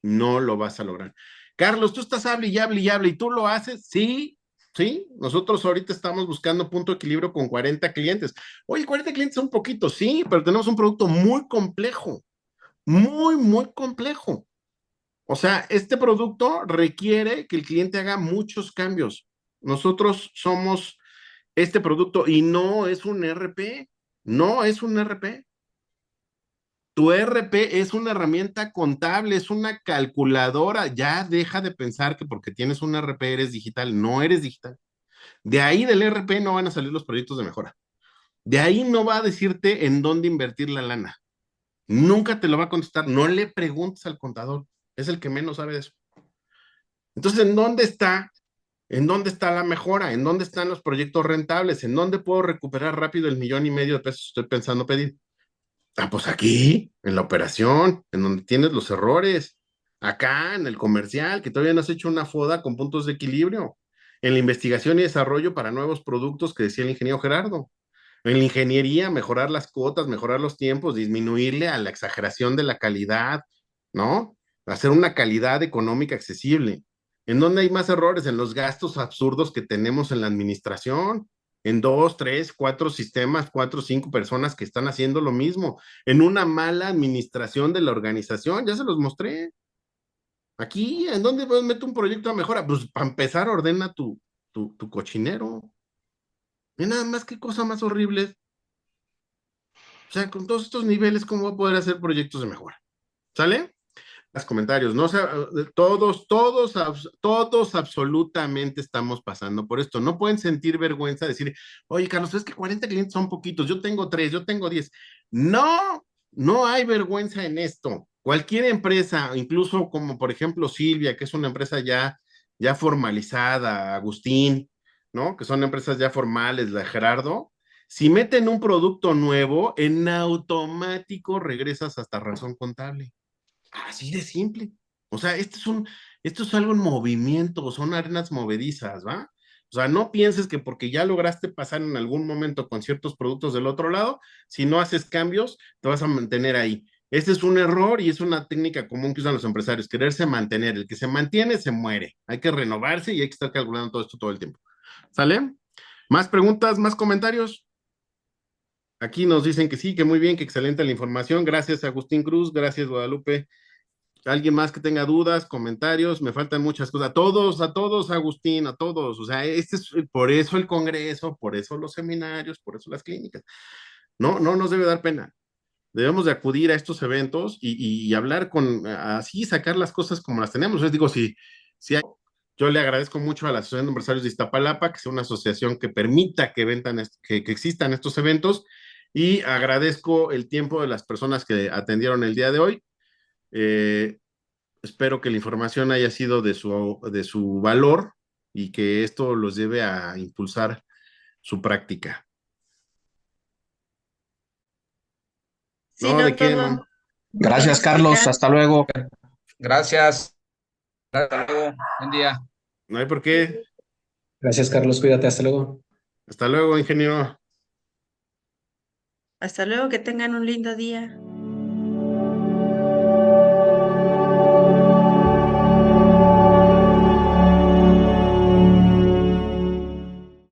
no lo vas a lograr. Carlos, tú estás hable y hable y hable y tú lo haces, sí, sí. Nosotros ahorita estamos buscando punto de equilibrio con 40 clientes. Oye, 40 clientes son poquitos, sí, pero tenemos un producto muy complejo, muy, muy complejo. O sea, este producto requiere que el cliente haga muchos cambios. Nosotros somos este producto y no es un RP, no es un RP. Tu RP es una herramienta contable, es una calculadora. Ya deja de pensar que porque tienes un RP eres digital. No eres digital. De ahí del RP no van a salir los proyectos de mejora. De ahí no va a decirte en dónde invertir la lana. Nunca te lo va a contestar. No le preguntes al contador. Es el que menos sabe de eso. Entonces, ¿en dónde está? ¿En dónde está la mejora? ¿En dónde están los proyectos rentables? ¿En dónde puedo recuperar rápido el 1,5 millones de pesos que estoy pensando pedir? Ah, pues aquí, en la operación, en donde tienes los errores. Acá, en el comercial, que todavía no has hecho una foda con puntos de equilibrio. En la investigación y desarrollo para nuevos productos que decía el ingeniero Gerardo. En la ingeniería, mejorar las cuotas, mejorar los tiempos, disminuirle a la exageración de la calidad, ¿no? Hacer una calidad económica accesible. ¿En dónde hay más errores? En los gastos absurdos que tenemos en la administración, en 2, 3, 4 sistemas, 4, 5 personas que están haciendo lo mismo, en una mala administración de la organización, ya se los mostré. Aquí, ¿en dónde meto un proyecto de mejora? Pues para empezar, ordena tu cochinero. Y nada más, qué cosa más horrible. O sea, con todos estos niveles, ¿cómo voy a poder hacer proyectos de mejora? ¿Sale? Los comentarios, no sé, todos absolutamente estamos pasando por esto. No pueden sentir vergüenza de decir, oye, Carlos, es que 40 clientes son poquitos, yo tengo 3, yo tengo 10. No, no hay vergüenza en esto. Cualquier empresa, incluso como por ejemplo Silvia, que es una empresa ya formalizada, Agustín, ¿no? Que son empresas ya formales, la de Gerardo. Si meten un producto nuevo, en automático regresas hasta razón contable. Así de simple. O sea, esto es algo en movimiento, son arenas movedizas, ¿va? O sea, no pienses que porque ya lograste pasar en algún momento con ciertos productos del otro lado, si no haces cambios, te vas a mantener ahí. Este es un error y es una técnica común que usan los empresarios, quererse mantener. El que se mantiene se muere. Hay que renovarse y hay que estar calculando todo esto todo el tiempo. ¿Sale? ¿Más preguntas, más comentarios? Aquí nos dicen que sí, que muy bien, que excelente la información. Gracias, Agustín Cruz. Gracias, Guadalupe. ¿Alguien más que tenga dudas, comentarios? Me faltan muchas cosas. A todos, Agustín, a todos. O sea, este es por eso el congreso, por eso los seminarios, por eso las clínicas. No, no nos debe dar pena. Debemos de acudir a estos eventos y hablar así sacar las cosas como las tenemos. Les digo, si hay, yo le agradezco mucho a la Asociación de Empresarios de Iztapalapa, que sea una asociación que permita que existan estos eventos, y agradezco el tiempo de las personas que atendieron el día de hoy. Espero que la información haya sido de su valor y que esto los lleve a impulsar su práctica. Sí, ¿No? no ¿De qué, todo. man? Gracias, Carlos. Hasta luego. Gracias. Hasta luego. Buen día. No hay por qué. Gracias, Carlos. Cuídate. Hasta luego. Hasta luego, ingeniero. Hasta luego, que tengan un lindo día.